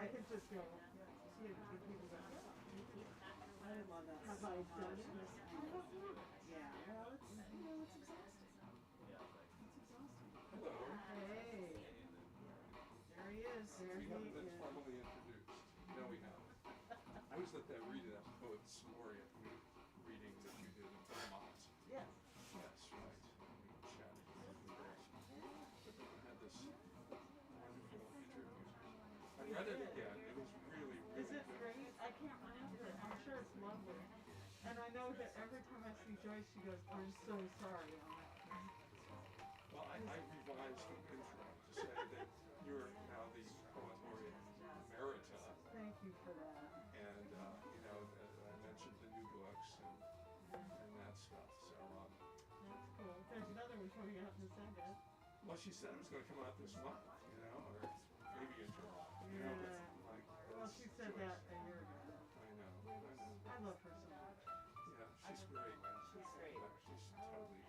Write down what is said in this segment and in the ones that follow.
I could just go, see if people go, I didn't love that. have I done it? Yeah, well, it's, you know, it's exhausting. It's exhausting. Hello. Hey, There he is. there We he haven't been is. formally introduced. No, we haven't. I was at that reading that poet's laureate reading that you did in Vermont. Yes. Yes, right. We chatted the other day. I had this wonderful interview. I read it again. It was really, really Is it good. great? I can't remember it. I'm sure it's lovely. And I know that every time I see Joyce, she goes, I'm so sorry on that. Well, I revised the intro to say that you're now the poet laureate emerita. Thank you for that. And, you know, I mentioned the new books and that stuff. So, That's cool. There's another one coming out in December. well, she said it was going to come out this month, you know, or maybe in July. You know, but like, Well, she said that a year ago. I know. I love her so much. Yeah, she's great. She's great. She's totally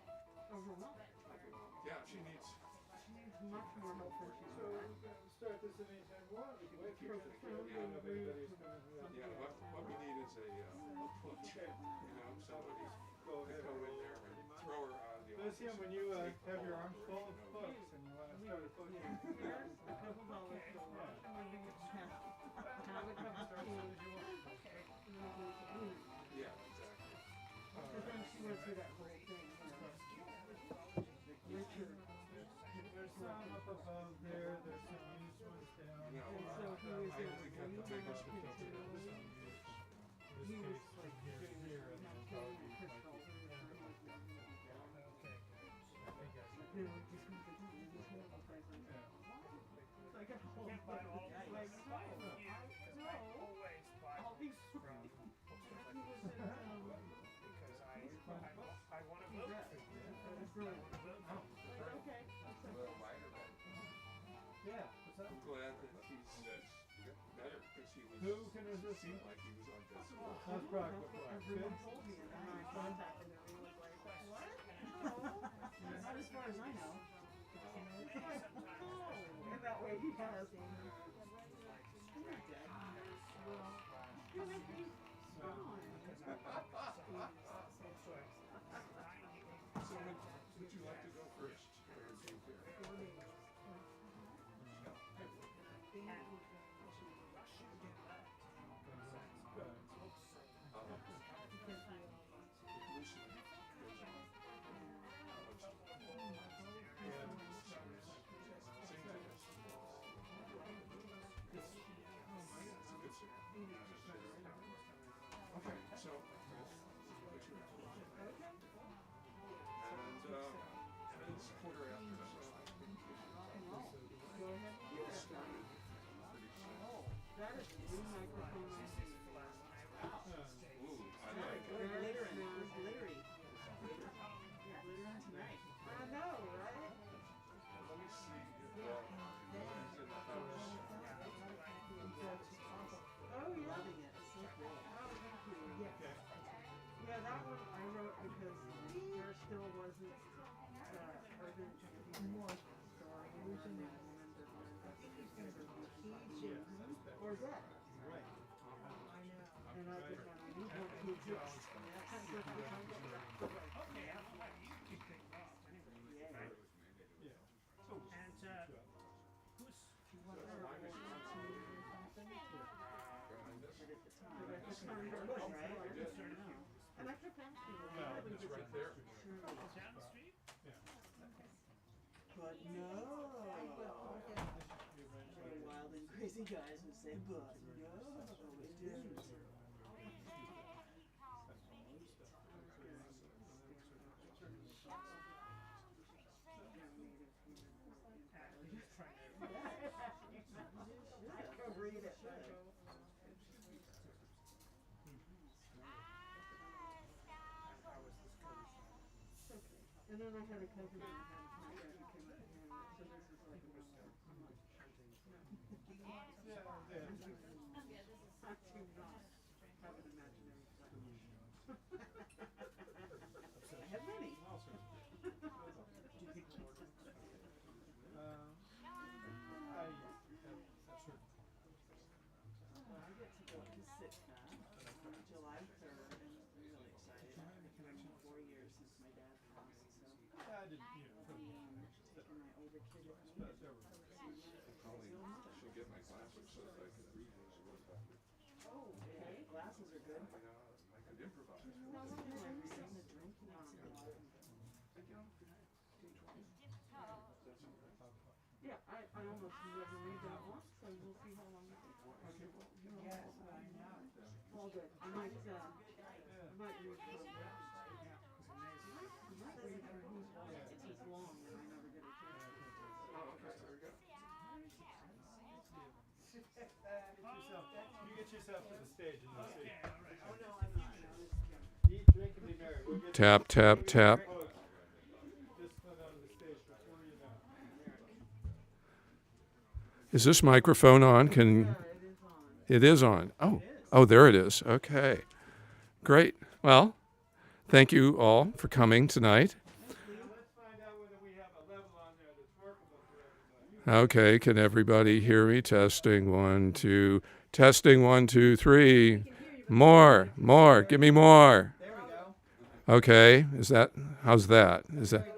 Overwhelmed. overwhelmed. Yeah, she needs. She needs much more help than she's So got. we can start this anytime we want. We can wait for you to Profoundly I don't know if anybody's rude. coming. Yeah, what we need is a push. You know, somebody Go to ahead. go in there and throw her out of the office. Lucien, when you Take have your all arms of full her, of you know, books and you want to start a book, Here's a couple dollars to watch a movie at town. Have a cup of tea. Yeah, exactly. Because then she went through that whole thing, you know. Richard. there's some up above there, there's some used ones down. No, And so he was I only got the biggest in picture. continually. This He was case, like here, doing here, this, and not then playing probably with crystals. like, okay, I think I They were just going to do this whole thing. yeah. So I got a whole Can't buy all bunch the of like, books no, because I no. always buy I'll be books from bookstores He like was this in, because I want to vote for you. it's really, like, okay. Yeah, what's I'm that? glad that he's better because he was. Who can resist Seemed him? like he was on death row. That's That's Brock. what everyone told me, and then I contacted him, and he was like, what? No. Not as far as I know. No. And that way he has. You're dead. You make me fine. So would you like to go first? Or do you care? Lucien goes on. Sing to us. It's a good song. Okay, so what you and it's quarter after, so I think we Go ahead. should get started pretty soon. That is the new microphone. Ooh, I like it. We're glittering. We're glittery. Glittering tonight. I know, right? Let me see if one's in the house. Oh, yeah. Loving it. It's so cool. Oh, thank you. Yes. Yeah, that one I wrote because there still wasn't urban more story. Usually I remember or that. Right. I know. And I think I need more kids. Okay, how about you kick things off anyway? Right? Yeah. And who's Behind us. And I kept asking them. It's right there. down the street? Yeah. But no. There are wild and crazy guys who say, but no, it isn't. Just trying to. I can read it. How was this coach? Okay. And then I had a cousin that had a contract who came up and so this is like a I do not have an imaginary friend. I have many. I have certain. it July 3rd, and I'm really excited. It's been 4 years since my dad passed, so Yeah, I did, you know, I'll be taking my older kid with me. that's over. Probably should get my glasses so that I can read those a little better. Oh, okay. Glasses are good. I could improvise. No, I feel like reading the drink. Yeah, I almost never read that one, so we'll see how long it takes. Okay, well, Yes, I know. All good. I might read from, I might read from who's, it's long and I never get a chance to. oh, okay, there we go. You get yourself to the stage and you'll see. Oh, no, I'm not. No, this is Kim. Eat, drink, and be merry. We'll get Tap, tap, tap. Just put on the stage before you know. Is this microphone on? Can Yeah, it is on. it is on? Oh, there it is. Okay, great. Well, thank you all for coming tonight. Let's find out whether we have a level on there that's workable for everybody. Okay, can everybody hear me? Testing 1, 2. Testing 1, 2, 3. More. Give me more. There we go. Okay, how's that? Is that?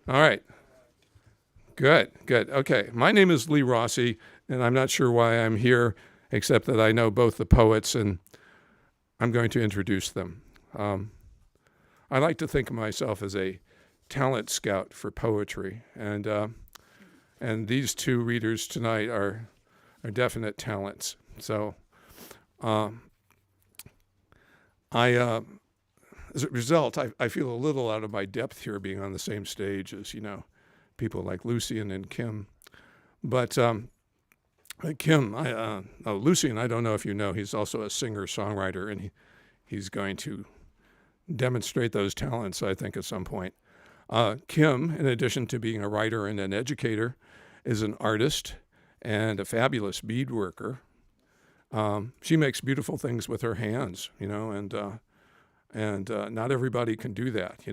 All right. Good. Okay, my name is Lee Rossi, and I'm not sure why I'm here, except that I know both the poets, and I'm going to introduce them. I like to think of myself as a talent scout for poetry, and these two readers tonight are definite talents. So, as a result, I feel a little out of my depth here, being on the same stage as people like Lucien and Kim. But Lucien, I don't know if you know, he's also a singer-songwriter, and he's going to demonstrate those talents, I think, at some point. Kim, in addition to being a writer and an educator, is an artist and a fabulous bead worker. She makes beautiful things with her hands, and not everybody can do that.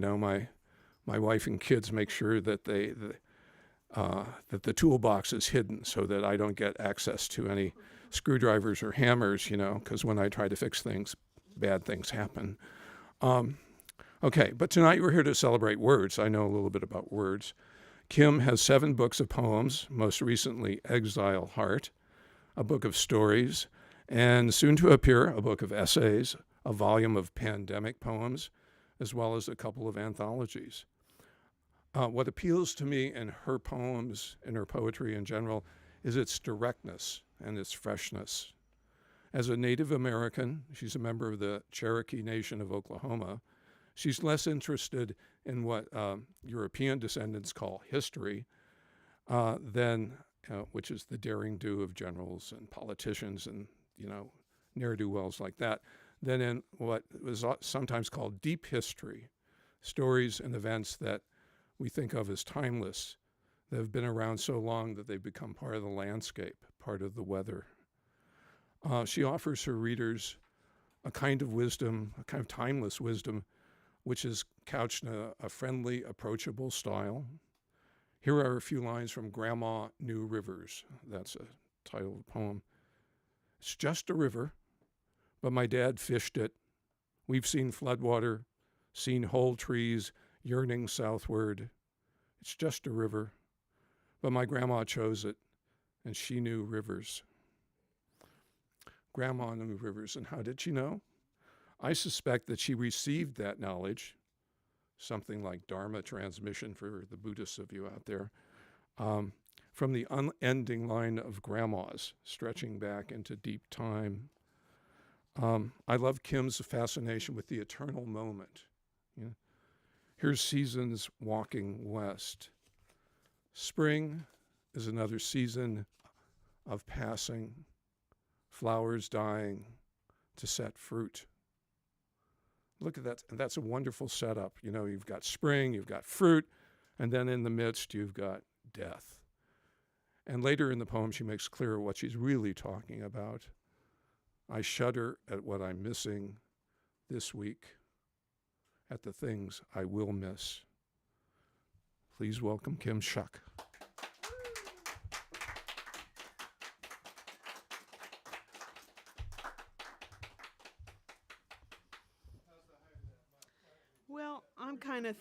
My wife and kids make sure that that the toolbox is hidden so that I don't get access to any screwdrivers or hammers, because when I try to fix things, bad things happen. Okay, but tonight we're here to celebrate words. I know a little bit about words. Kim has 7 books of poems, most recently Exile Heart, a book of stories, and soon to appear a book of essays, a volume of pandemic poems, as well as a couple of anthologies. What appeals to me in her poems, in her poetry in general, is its directness and its freshness. As a Native American, she's a member of the Cherokee Nation of Oklahoma. She's less interested in what European descendants call history than, which is the daring do of generals and politicians and, ne'er-do-wells like that, than in what was sometimes called deep history, stories and events that we think of as timeless, that have been around so long that they've become part of the landscape, part of the weather. She offers her readers a kind of wisdom, a kind of timeless wisdom, which is couched in a friendly, approachable style. Here are a few lines from Grandma Knew Rivers. That's a title of the poem. It's just a river, but my dad fished it. We've seen floodwater, seen whole trees yearning southward. It's just a river, but my grandma chose it, and she knew rivers. Grandma knew rivers, and how did she know? I suspect that she received that knowledge, something like Dharma transmission for the Buddhists of you out there, from the unending line of grandmas stretching back into deep time. I love Kim's fascination with the eternal moment. Here's seasons walking west. Spring is another season of passing, flowers dying to set fruit. Look at that, and that's a wonderful setup. You've got spring, you've got fruit, and then in the midst you've got death. And later in the poem she makes clear what she's really talking about. I shudder at what I'm missing this week, at the things I will miss. Please welcome Kim Shuck.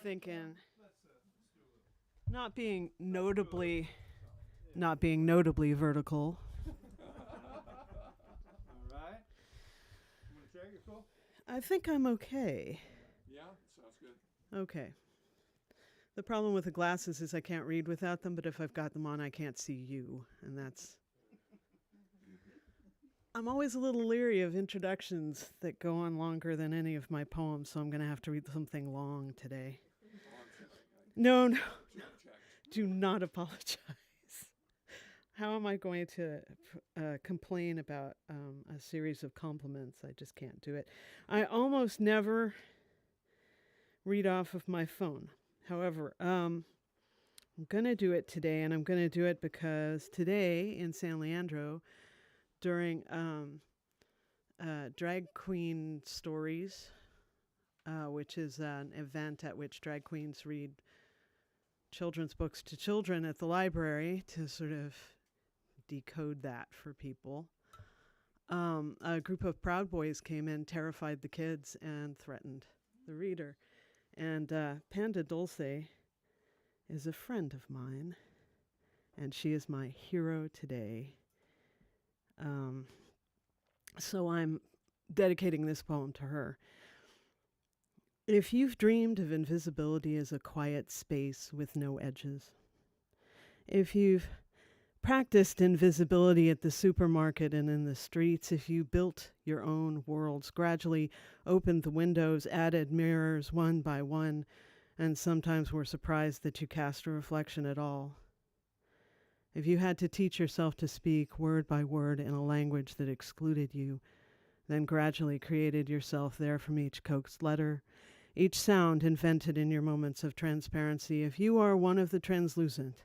thinking, not being notably vertical. All right. I'm gonna check. You're cool. I think I'm okay. Yeah, sounds good. Okay. The problem with the glasses is I can't read without them, but if I've got them on, I can't see you, and that's. I'm always a little leery of introductions that go on longer than any of my poems, so I'm going to have to read something long today. No, do not apologize. How am I going to complain about a series of compliments? I just can't do it. I almost never read off of my phone. However, I'm going to do it today, and I'm going to do it because today in San Leandro, during Drag Queen Stories, which is an event at which drag queens read children's books to children at the library to sort of decode that for people, a group of Proud Boys came in, terrified the kids, and threatened the reader. And Panda Dulce is a friend of mine, and she is my hero today. So I'm dedicating this poem to her. If you've dreamed of invisibility as a quiet space with no edges, if you've practiced invisibility at the supermarket and in the streets, if you built your own worlds, gradually opened the windows, added mirrors one by one, and sometimes were surprised that you cast a reflection at all. If you had to teach yourself to speak word by word in a language that excluded you, then gradually created yourself there from each coaxed letter, each sound invented in your moments of transparency, if you are one of the translucent,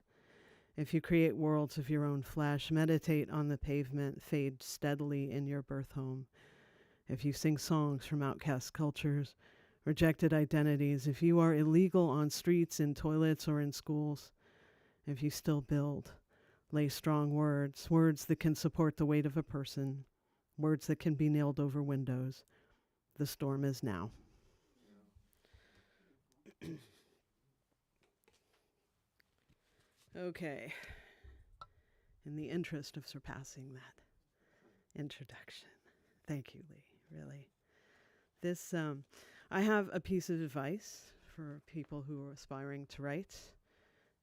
if you create worlds of your own flesh, meditate on the pavement, fade steadily in your birth home, if you sing songs from outcast cultures, rejected identities, if you are illegal on streets, in toilets, or in schools, if you still build, lay strong words, words that can support the weight of a person, words that can be nailed over windows, the storm is now. Okay. In the interest of surpassing that introduction. Thank you, Lee, really. This, I have a piece of advice for people who are aspiring to write.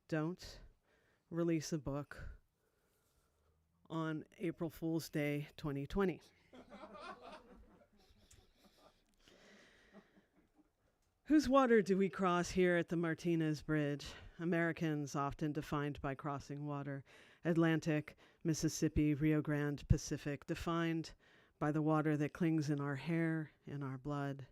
Don't release a book on April Fool's Day 2020. Whose water do we cross here at the Martinez Bridge? Americans often defined by crossing water. Atlantic, Mississippi, Rio Grande, Pacific, defined by the water that clings in our hair, in our blood.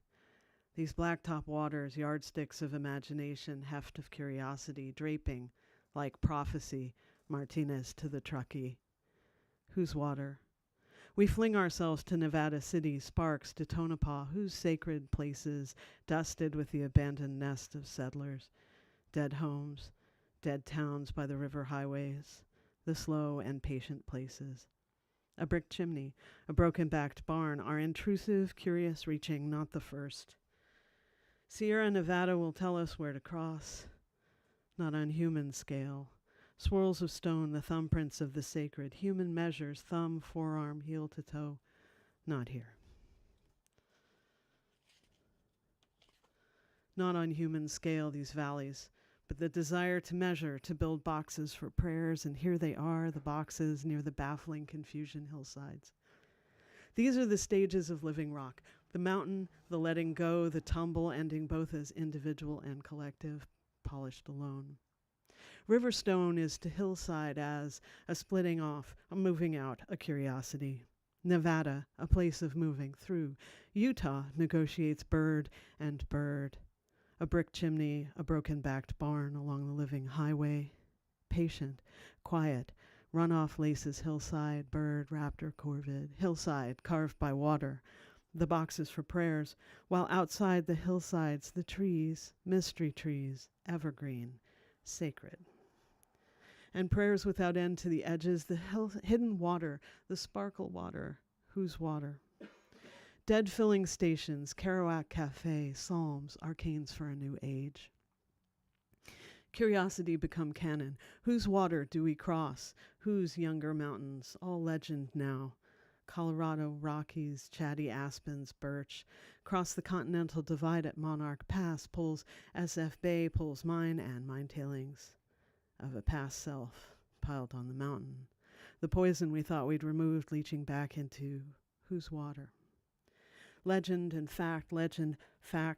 These blacktop waters, yardsticks of imagination, heft of curiosity, draping like prophecy, Martinez to the truckee. Whose water? We fling ourselves to Nevada City, Sparks to Tonopah, whose sacred places, dusted with the abandoned nest of settlers, dead homes, dead towns by the river highways, the slow and patient places. A brick chimney, a broken-backed barn, our intrusive, curious reaching, not the first. Sierra Nevada will tell us where to cross, not on human scale. Swirls of stone, the thumbprints of the sacred, human measures, thumb, forearm, heel to toe, not here. Not on human scale, these valleys, but the desire to measure, to build boxes for prayers, and here they are, the boxes near the baffling confusion hillsides. These are the stages of living rock, the mountain, the letting go, the tumble, ending both as individual and collective, polished alone. Riverstone is to hillside as a splitting off, a moving out, a curiosity. Nevada, a place of moving through. Utah negotiates bird and bird. A brick chimney, a broken-backed barn along the living highway. Patient, quiet, runoff laces hillside, bird, raptor, corvid. Hillside, carved by water. The boxes for prayers, while outside the hillsides, the trees, mystery trees, evergreen, sacred. And prayers without end to the edges, the hidden water, the sparkle water, whose water? Dead filling stations, Kerouac Cafe, psalms, arcanes for a new age. Curiosity become canon. Whose water do we cross? Whose younger mountains? All legend now. Colorado, Rockies, chatty aspens, birch. Cross the continental divide at Monarch Pass, pulls SF Bay, pulls mine and mine tailings of a past self piled on the mountain. The poison we thought we'd removed leaching back into whose water? Legend, fact,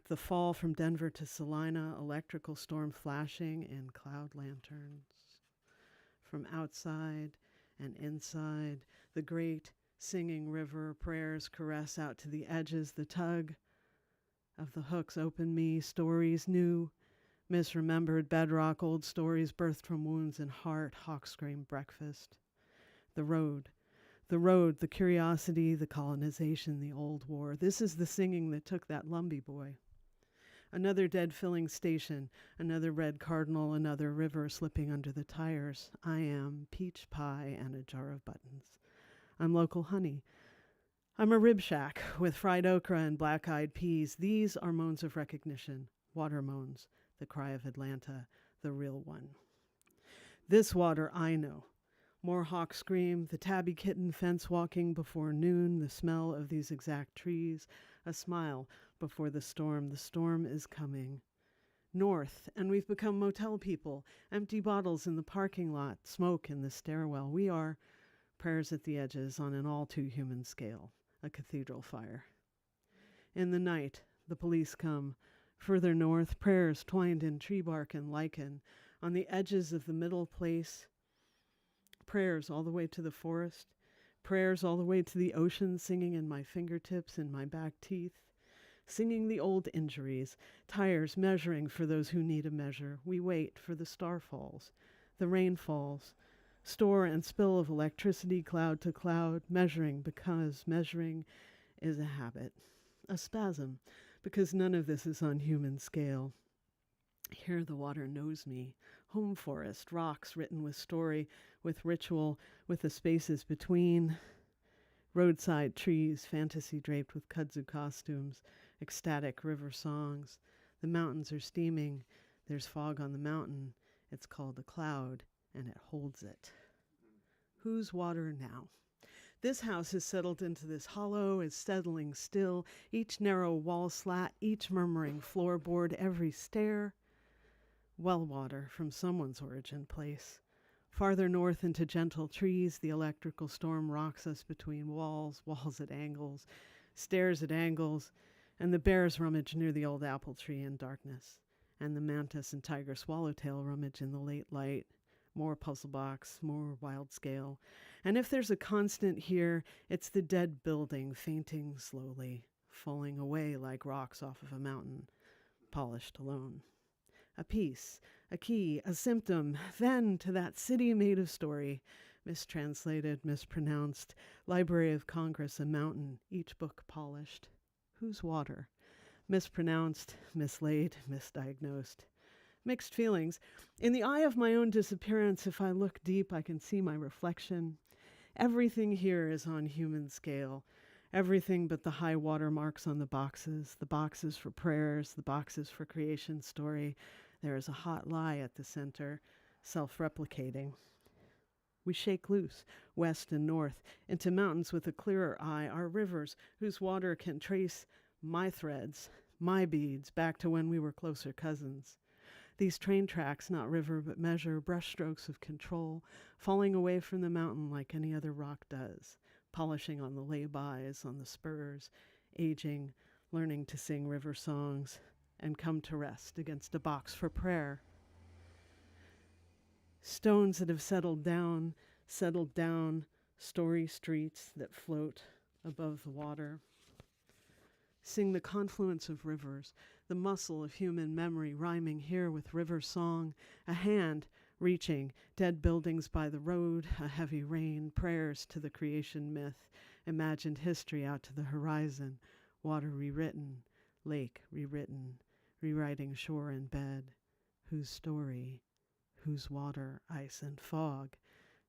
the fall from Denver to Salina, electrical storm flashing in cloud lanterns. From outside and inside, the great singing river, prayers caress out to the edges, the tug of the hooks open me, stories new, misremembered bedrock, old stories birthed from wounds and heart, hawk scream breakfast. The road, the curiosity, the colonization, the old war. This is the singing that took that Lumbee boy. Another dead filling station, another red cardinal, another river slipping under the tires. I am peach pie and a jar of buttons. I'm local honey. I'm a rib shack with fried okra and black-eyed peas. These are moans of recognition, water moans, the cry of Atlanta, the real one. This water I know. More hawk scream, the tabby kitten fence walking before noon, the smell of these exact trees, a smile before the storm. The storm is coming. North, and we've become motel people, empty bottles in the parking lot, smoke in the stairwell. We are prayers at the edges on an all too human scale, a cathedral fire. In the night, the police come. Further north, prayers twined in tree bark and lichen. On the edges of the middle place, prayers all the way to the forest, prayers all the way to the ocean, singing in my fingertips, in my back teeth, singing the old injuries, tires measuring for those who need a measure. We wait for the star falls, the rain falls, store and spill of electricity, cloud to cloud, measuring because measuring is a habit, a spasm, because none of this is on human scale. Here the water knows me. Home forest, rocks written with story, with ritual, with the spaces between. Roadside trees, fantasy draped with kudzu costumes, ecstatic river songs. The mountains are steaming. There's fog on the mountain. It's called a cloud, and it holds it. Whose water now? This house has settled into this hollow, is settling still, each narrow wall slat, each murmuring floorboard, every stair. Well water from someone's origin place. Farther north into gentle trees, the electrical storm rocks us between walls at angles, stairs at angles, and the bears rummage near the old apple tree in darkness, and the mantis and tiger swallowtail rummage in the late light. More puzzle box, more wild scale. And if there's a constant here, it's the dead building fainting slowly, falling away like rocks off of a mountain, polished alone. A piece, a key, a symptom, then to that city made of story, mistranslated, mispronounced, Library of Congress, a mountain, each book polished. Whose water? Mispronounced, mislaid, misdiagnosed. Mixed feelings. In the eye of my own disappearance, if I look deep, I can see my reflection. Everything here is on human scale. Everything but the high water marks on the boxes for prayers, the boxes for creation story. There is a hot lie at the center, self-replicating. We shake loose, west and north, into mountains with a clearer eye, our rivers, whose water can trace my threads, my beads, back to when we were closer cousins. These train tracks, not river but measure, brushstrokes of control, falling away from the mountain like any other rock does, polishing on the lay-bys, on the spurs, aging, learning to sing river songs, and come to rest against a box for prayer. Stones that have settled down, story streets that float above the water. Sing the confluence of rivers, the muscle of human memory rhyming here with river song, a hand reaching, dead buildings by the road, a heavy rain, prayers to the creation myth, imagined history out to the horizon, water rewritten, lake rewritten, rewriting shore and bed, whose story, whose water, ice and fog,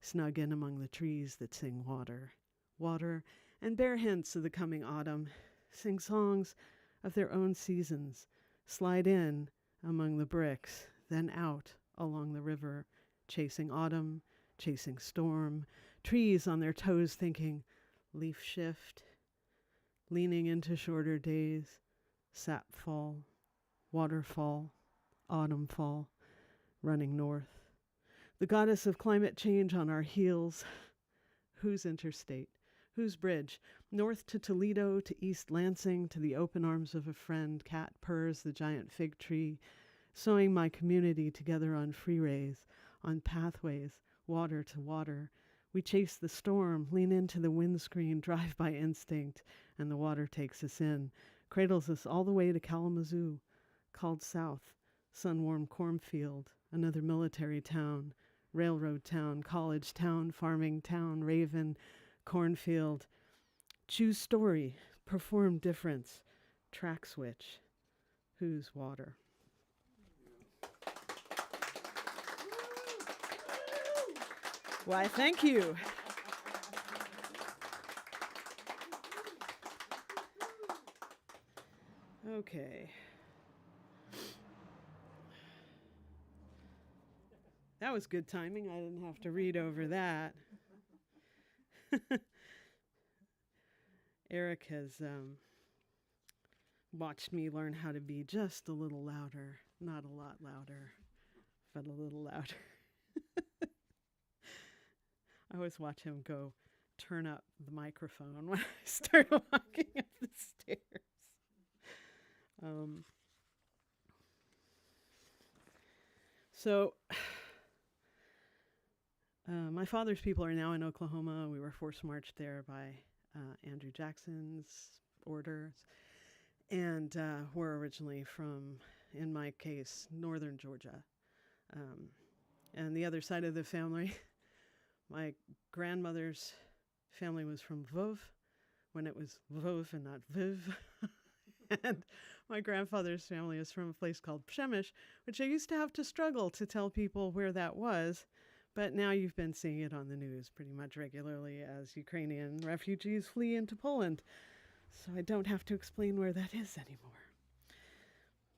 snug in among the trees that sing water, and bear hints of the coming autumn, sing songs of their own seasons, slide in among the bricks, then out along the river, chasing autumn, chasing storm, trees on their toes thinking, leaf shift, leaning into shorter days, sap fall, waterfall, autumn fall, running north. The goddess of climate change on our heels. Whose interstate? Whose bridge? North to Toledo, to East Lansing, to the open arms of a friend. Cat purrs the giant fig tree, sewing my community together on freeways, on pathways, water to water. We chase the storm, lean into the windscreen, drive by instinct, and the water takes us in, cradles us all the way to Kalamazoo, called south, sun-warmed cornfield, another military town, railroad town, college town, farming town, Raven, cornfield. Choose story, perform difference, track switch. Whose water? Why, thank you. Okay. That was good timing. I didn't have to read over that. Eric has watched me learn how to be just a little louder. Not a lot louder, but a little louder. I always watch him go turn up the microphone when I start walking up the stairs. My father's people are now in Oklahoma. We were forced marched there by Andrew Jackson's orders. And we're originally from, in my case, northern Georgia. And the other side of the family, my grandmother's family was from Vov, when it was Vov and not Viv. And my grandfather's family is from a place called Przemyśl, which I used to have to struggle to tell people where that was. But now you've been seeing it on the news pretty much regularly as Ukrainian refugees flee into Poland. So I don't have to explain where that is anymore.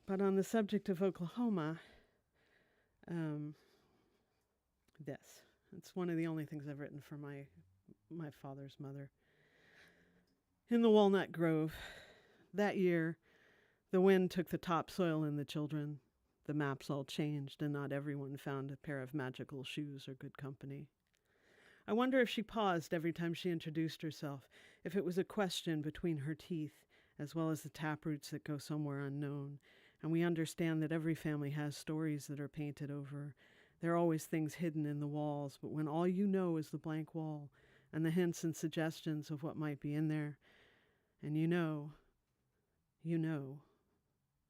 But on the subject of Oklahoma, it's one of the only things I've written for my father's mother. In the walnut grove, that year, the wind took the topsoil and the children. The maps all changed, and not everyone found a pair of magical shoes or good company. I wonder if she paused every time she introduced herself, if it was a question between her teeth, as well as the taproots that go somewhere unknown. And we understand that every family has stories that are painted over. There are always things hidden in the walls, but when all you know is the blank wall and the hints and suggestions of what might be in there, and you know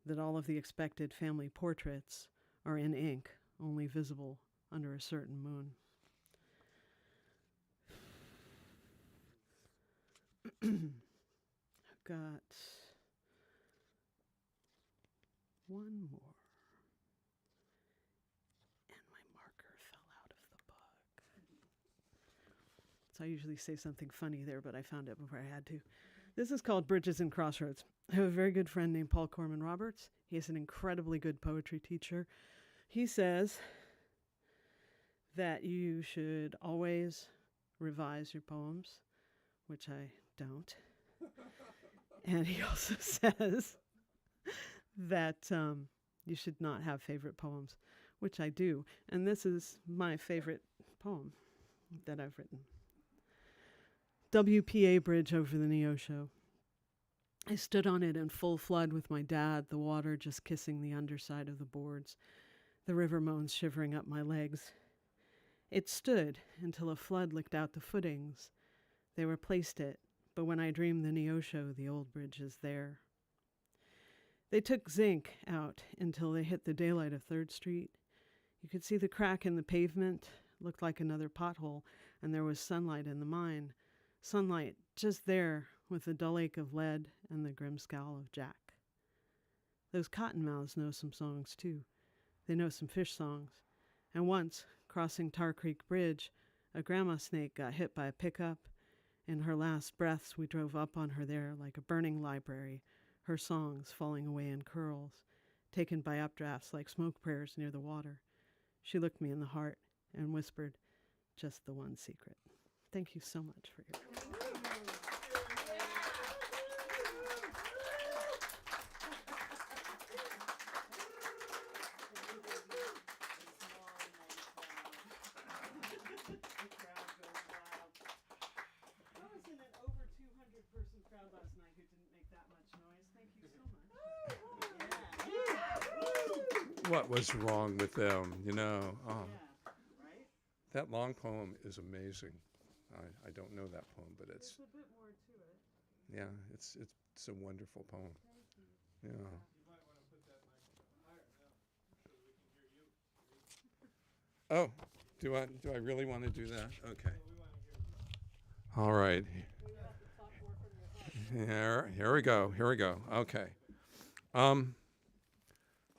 that all of the expected family portraits are in ink, only visible under a certain moon. I've got one more. And my marker fell out of the book. So I usually say something funny there, but I found it before I had to. This is called Bridges and Crossroads. I have a very good friend named Paul Corman Roberts. He is an incredibly good poetry teacher. He says that you should always revise your poems, which I don't. And he also says that you should not have favorite poems, which I do. And this is my favorite poem that I've written. WPA Bridge over the Neosho. I stood on it in full flood with my dad, the water just kissing the underside of the boards, the river moans shivering up my legs. It stood until a flood licked out the footings. They replaced it, but when I dream the Neosho, the old bridge is there. They took zinc out until they hit the daylight of 3rd Street. You could see the crack in the pavement, looked like another pothole, and there was sunlight in the mine. Sunlight just there with the dull ache of lead and the grim scowl of Jack. Those cottonmouths know some songs too. They know some fish songs. And once, crossing Tar Creek Bridge, a grandma snake got hit by a pickup. In her last breaths, we drove up on her there like a burning library, her songs falling away in curls, taken by updrafts like smoke prayers near the water. She looked me in the heart and whispered, "Just the one secret." Thank you so much for your The crowd goes wild. I was in an over 200-person crowd last night who didn't make that much noise. Thank you so much. What was wrong with them? You know, Yeah, right? that long poem is amazing. I don't know that poem, but There's it's a bit more to it. yeah, it's a wonderful poem. Thank you. Yeah. You might want to put that microphone higher now so that we can hear you. Oh, do I really want to do that? Okay. We want to hear you. All right. Well, you have to talk more from your heart. Here we go. Here we go. Okay.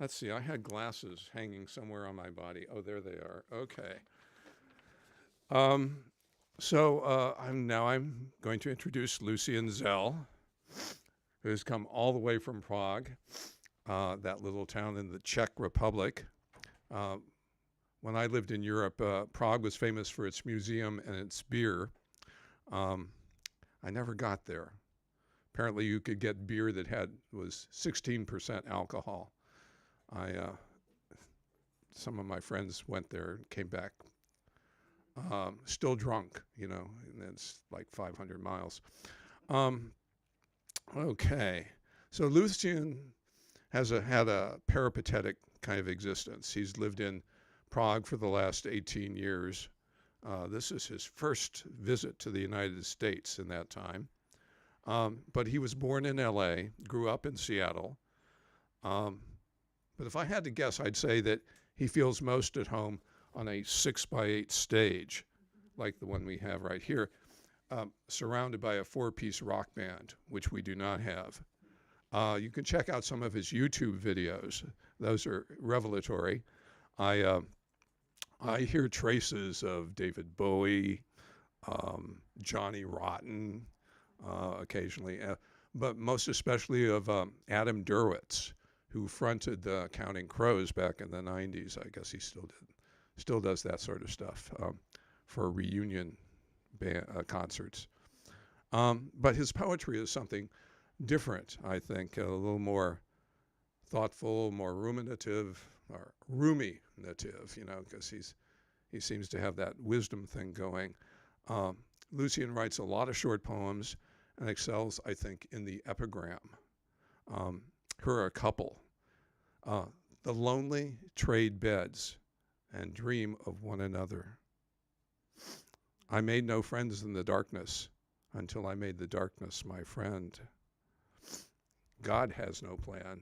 Let's see. I had glasses hanging somewhere on my body. Oh, there they are. Okay. So I'm going to introduce Lucien Zell, who has come all the way from Prague, that little town in the Czech Republic. When I lived in Europe, Prague was famous for its museum and its beer. I never got there. Apparently, you could get beer that was 16% alcohol. Some of my friends went there and came back still drunk, and it's like 500 miles. Okay, so Lucien had a peripatetic kind of existence. He's lived in Prague for the last 18 years. This is his first visit to the United States in that time. But he was born in LA, grew up in Seattle. But if I had to guess, I'd say that he feels most at home on a 6x8 stage, like the one we have right here, surrounded by a 4-piece rock band, which we do not have. You can check out some of his YouTube videos. Those are revelatory. I hear traces of David Bowie, Johnny Rotten occasionally, but most especially of Adam Derwitz, who fronted the Counting Crows back in the 90s. I guess he still does that sort of stuff for reunion concerts. But his poetry is something different, I think, a little more thoughtful, more ruminative, or ruminative, because he seems to have that wisdom thing going. Lucien writes a lot of short poems and excels, I think, in the epigram. Here are a couple. The lonely trade beds and dream of one another. I made no friends in the darkness until I made the darkness my friend. God has no plan.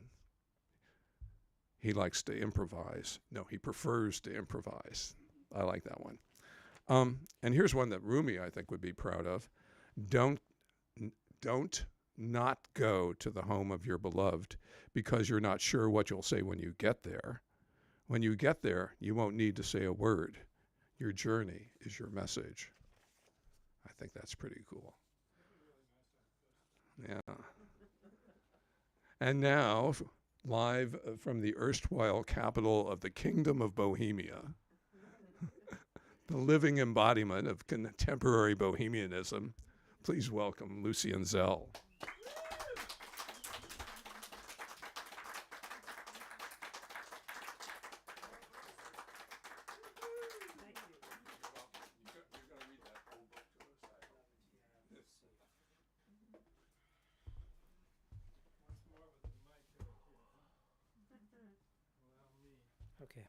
He likes to improvise. No, he prefers to improvise. I like that one. And here's one that Rumi, I think, would be proud of. Don't not go to the home of your beloved because you're not sure what you'll say when you get there. When you get there, you won't need to say a word. Your journey is your message. I think that's pretty cool. Yeah. And now, live from the erstwhile capital of the Kingdom of Bohemia, the living embodiment of contemporary bohemianism, please welcome Lucien Zell. Once more with the mic right here. Allow me. Okay.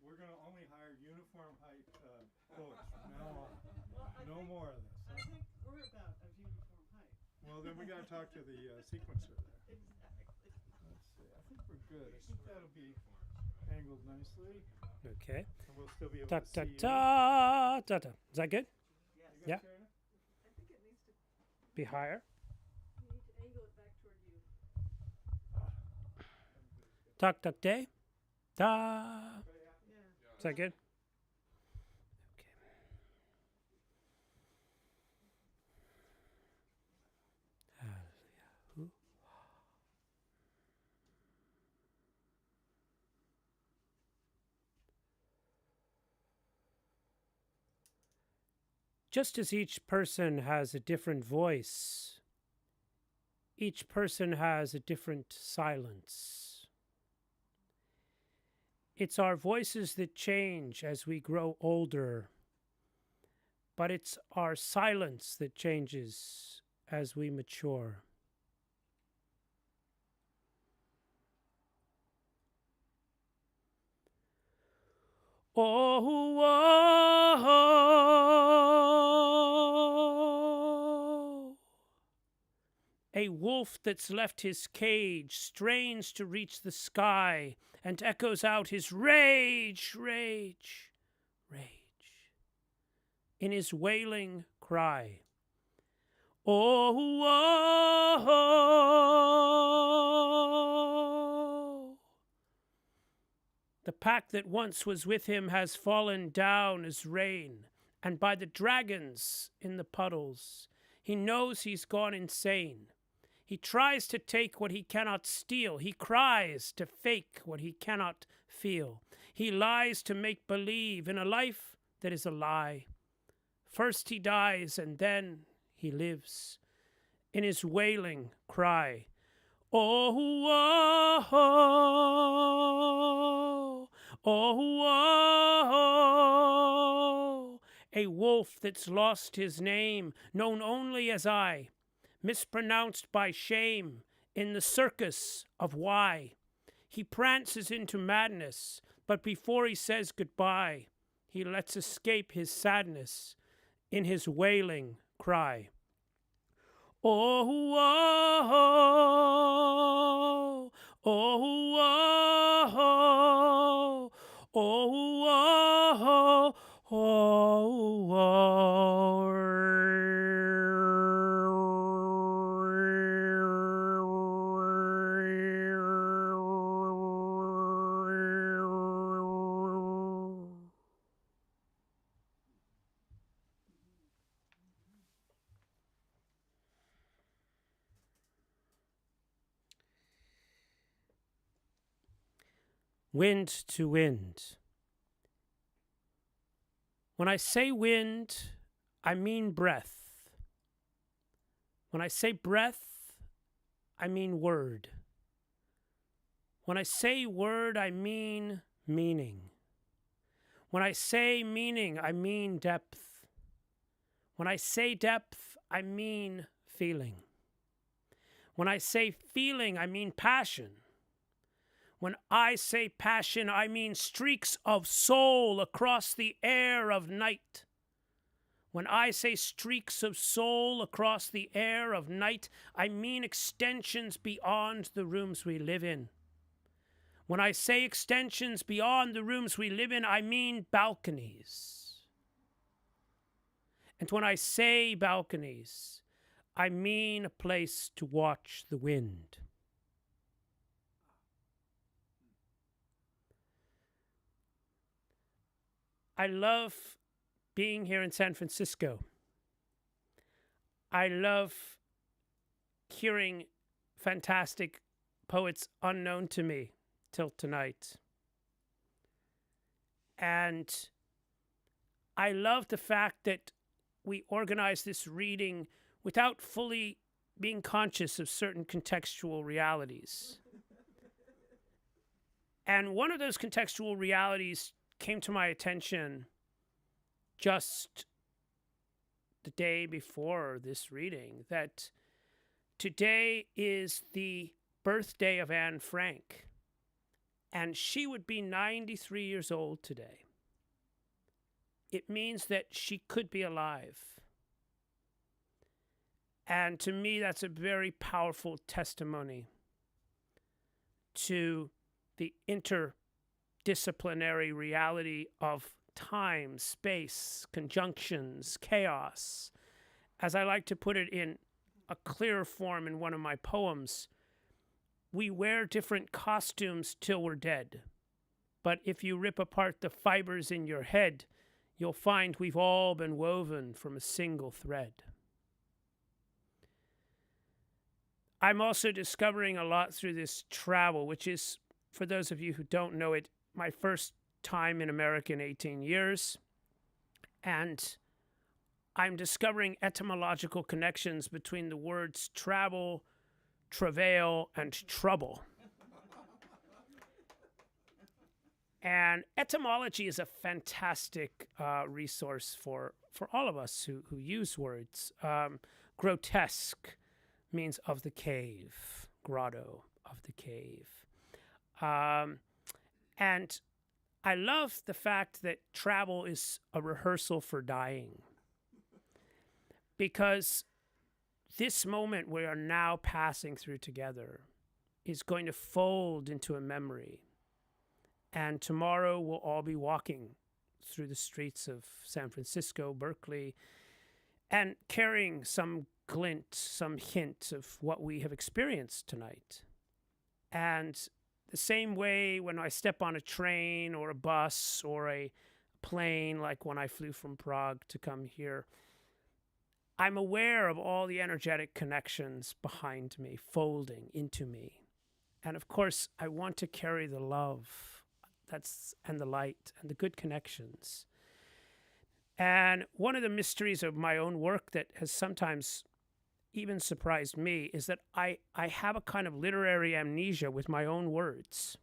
We're going to only hire uniform height folks from now on. Well, No more of this. I think we're about of uniform height. Well, then we got to talk to the sequencer there. Exactly. Let's see. I think we're good. I think that'll be angled nicely. Okay. And we'll still be able Ta to ta see you. ta ta ta. Is that good? Yes. You Yeah. got it, Sharon? I think it needs to. Be higher. You need to angle it back toward you. Tuck tuck day. Ta. Yeah. Is that good? Okay. Hallelujah. Just as each person has a different voice, each person has a different silence. It's our voices that change as we grow older, but it's our silence that changes as we mature. Oh, oh, a wolf that's left his cage strains to reach the sky and echoes out his rage, rage, rage, in his wailing cry. Oh, oh, the pack that once was with him has fallen down as rain, and by the dragons in the puddles, he knows he's gone insane. He tries to take what he cannot steal. He cries to fake what he cannot feel. He lies to make believe in a life that is a lie. First he dies and then he lives in his wailing cry. Oh, oh, oh, oh, oh, a wolf that's lost his name, known only as I, mispronounced by shame in the circus of why. He prances into madness, but before he says goodbye, he lets escape his sadness in his wailing cry. Oh, oh, oh, oh, oh, oh, oh, oh, wind to wind. When I say wind, I mean breath. When I say breath, I mean word. When I say word, I mean meaning. When I say meaning, I mean depth. When I say depth, I mean feeling. When I say feeling, I mean passion. When I say passion, I mean streaks of soul across the air of night. When I say streaks of soul across the air of night, I mean extensions beyond the rooms we live in. When I say extensions beyond the rooms we live in, I mean balconies. And when I say balconies, I mean a place to watch the wind. I love being here in San Francisco. I love hearing fantastic poets unknown to me till tonight. And I love the fact that we organize this reading without fully being conscious of certain contextual realities. And one of those contextual realities came to my attention just the day before this reading, that today is the birthday of Anne Frank, and she would be 93 years old today. It means that she could be alive. And to me, that's a very powerful testimony to the interdisciplinary reality of time, space, conjunctions, chaos. As I like to put it in a clearer form in one of my poems, we wear different costumes till we're dead. But if you rip apart the fibers in your head, you'll find we've all been woven from a single thread. I'm also discovering a lot through this travel, which is, for those of you who don't know it, my first time in America in 18 years. And I'm discovering etymological connections between the words travel, travail, and trouble. And etymology is a fantastic resource for all of us who use words. Grotesque means of the cave, grotto, of the cave. And I love the fact that travel is a rehearsal for dying. Because this moment we are now passing through together is going to fold into a memory. And tomorrow we'll all be walking through the streets of San Francisco, Berkeley, and carrying some glint, some hint of what we have experienced tonight. And the same way when I step on a train or a bus or a plane, like when I flew from Prague to come here, I'm aware of all the energetic connections behind me, folding into me. And of course, I want to carry the love and the light and the good connections. And one of the mysteries of my own work that has sometimes even surprised me is that I have a kind of literary amnesia with my own words.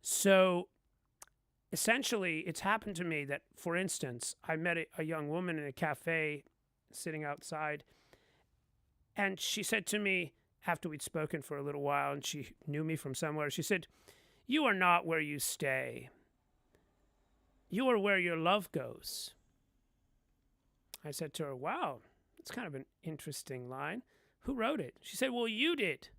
So essentially, it's happened to me that, for instance, I met a young woman in a cafe sitting outside, and she said to me, after we'd spoken for a little while, and she knew me from somewhere, she said, "You are not where you stay. You are where your love goes." I said to her, "Wow, that's kind of an interesting line. Who wrote it?" She said, "Well, you did."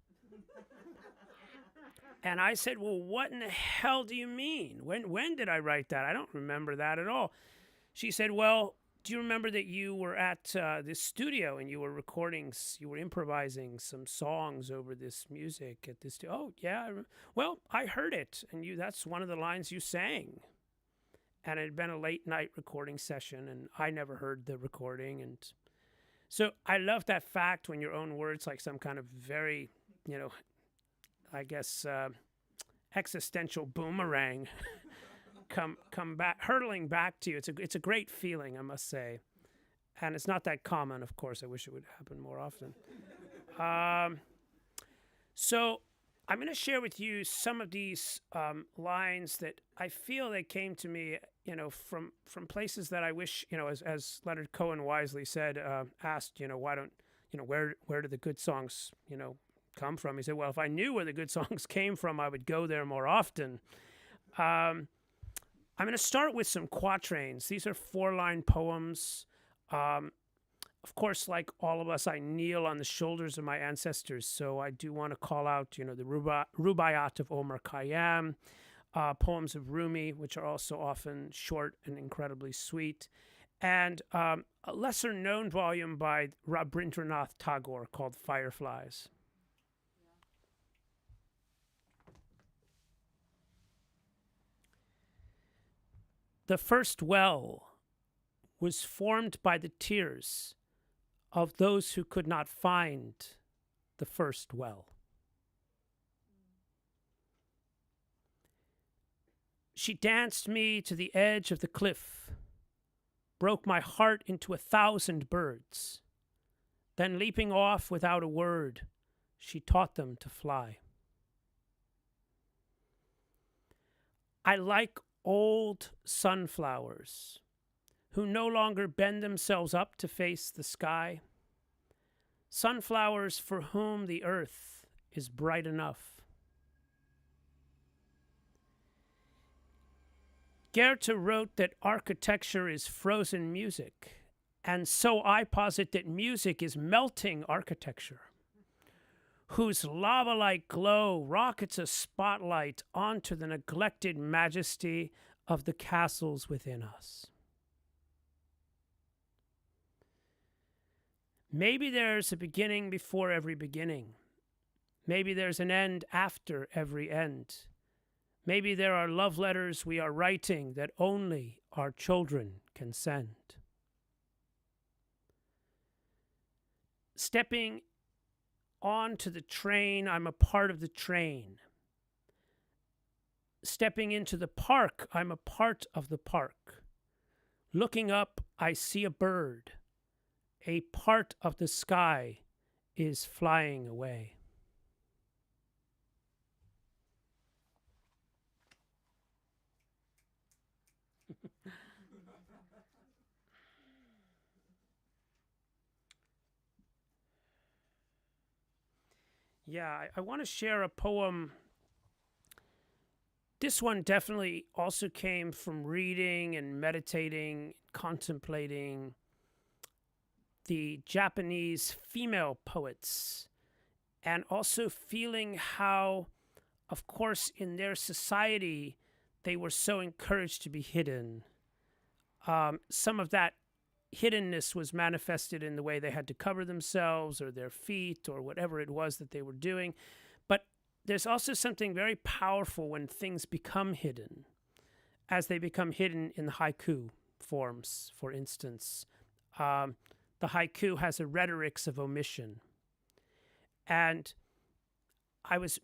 And I said, "Well, what in the hell do you mean? When did I write that? I don't remember that at all." She said, "Well, do you remember that you were at this studio and you were recording, you were improvising some songs over this music at this studio?" "Oh, yeah. Well, I heard it, and that's one of the lines you sang." And it had been a late night recording session, and I never heard the recording. And so I love that fact when your own words, like some kind of very, I guess, existential boomerang come back, hurtling back to you. It's a great feeling, I must say. And it's not that common, of course. I wish it would happen more often. So I'm going to share with you some of these lines that I feel they came to me, from places that I wish, as Leonard Cohen wisely said, asked, why don't, where do the good songs, come from? He said, well, if I knew where the good songs came from, I would go there more often. I'm going to start with some quatrains. These are 4-line poems. Of course, like all of us, I kneel on the shoulders of my ancestors, so I do want to call out, the Rubaiyat of Omar Khayyam, poems of Rumi, which are also often short and incredibly sweet, and a lesser-known volume by Rabindranath Tagore called Fireflies. The first well was formed by the tears of those who could not find the first well. She danced me to the edge of the cliff, broke my heart into 1,000 birds. Then leaping off without a word, she taught them to fly. I like old sunflowers who no longer bend themselves up to face the sky. Sunflowers for whom the earth is bright enough. Goethe wrote that architecture is frozen music, and so I posit that music is melting architecture, whose lava-like glow rockets a spotlight onto the neglected majesty of the castles within us. Maybe there's a beginning before every beginning. Maybe there's an end after every end. Maybe there are love letters we are writing that only our children can send. Stepping onto the train, I'm a part of the train. Stepping into the park, I'm a part of the park. Looking up, I see a bird. a part of the sky is flying away. Yeah, I want to share a poem. This one definitely also came from reading and meditating, contemplating the Japanese female poets, and also feeling how, of course, in their society, they were so encouraged to be hidden. Some of that hiddenness was manifested in the way they had to cover themselves or their feet or whatever it was that they were doing. But there's also something very powerful when things become hidden, as they become hidden in the haiku forms, for instance. The haiku has a rhetorics of omission. And I was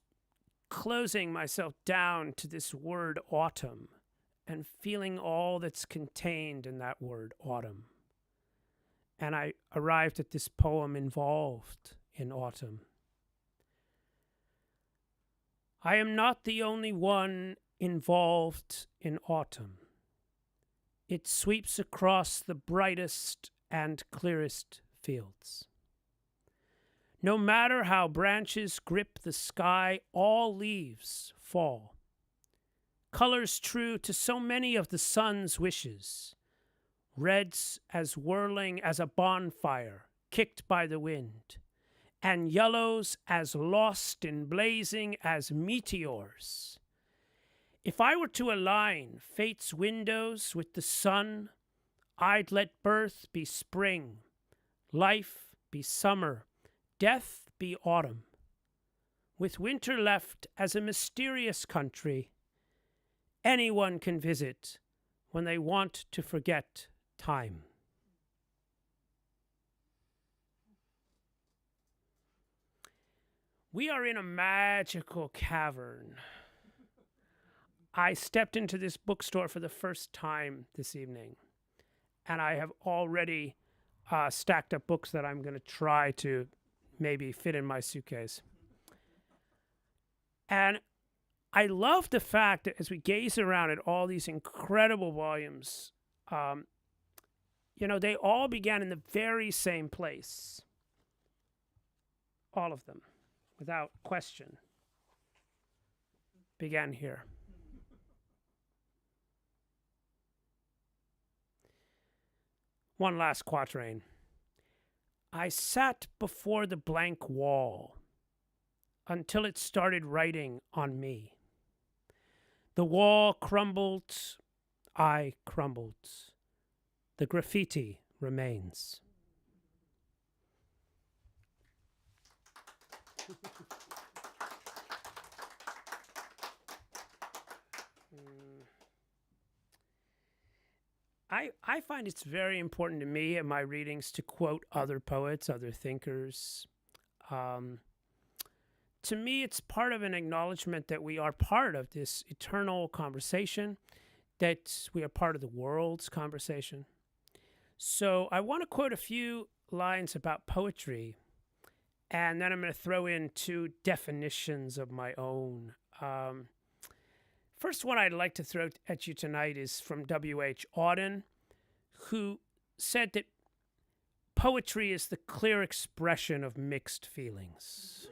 closing myself down to this word autumn and feeling all that's contained in that word autumn. And I arrived at this poem involved in autumn. I am not the only one involved in autumn. It sweeps across the brightest and clearest fields. No matter how branches grip the sky, all leaves fall. Colors true to so many of the sun's wishes. Reds as whirling as a bonfire kicked by the wind, and yellows as lost in blazing as meteors. If I were to align fate's windows with the sun, I'd let birth be spring, life be summer, death be autumn, with winter left as a mysterious country anyone can visit when they want to forget time. We are in a magical cavern. I stepped into this bookstore for the first time this evening, and I have already stacked up books that I'm going to try to maybe fit in my suitcase. And I love the fact that as we gaze around at all these incredible volumes, they all began in the very same place. All of them, without question, began here. One last quatrain. I sat before the blank wall until it started writing on me. The wall crumbled, I crumbled. The graffiti remains. I find it's very important to me in my readings to quote other poets, other thinkers. To me, it's part of an acknowledgement that we are part of this eternal conversation, that we are part of the world's conversation. So I want to quote a few lines about poetry, and then I'm going to throw in two definitions of my own. First one I'd like to throw at you tonight is from W.H. Auden, who said that poetry is the clear expression of mixed feelings.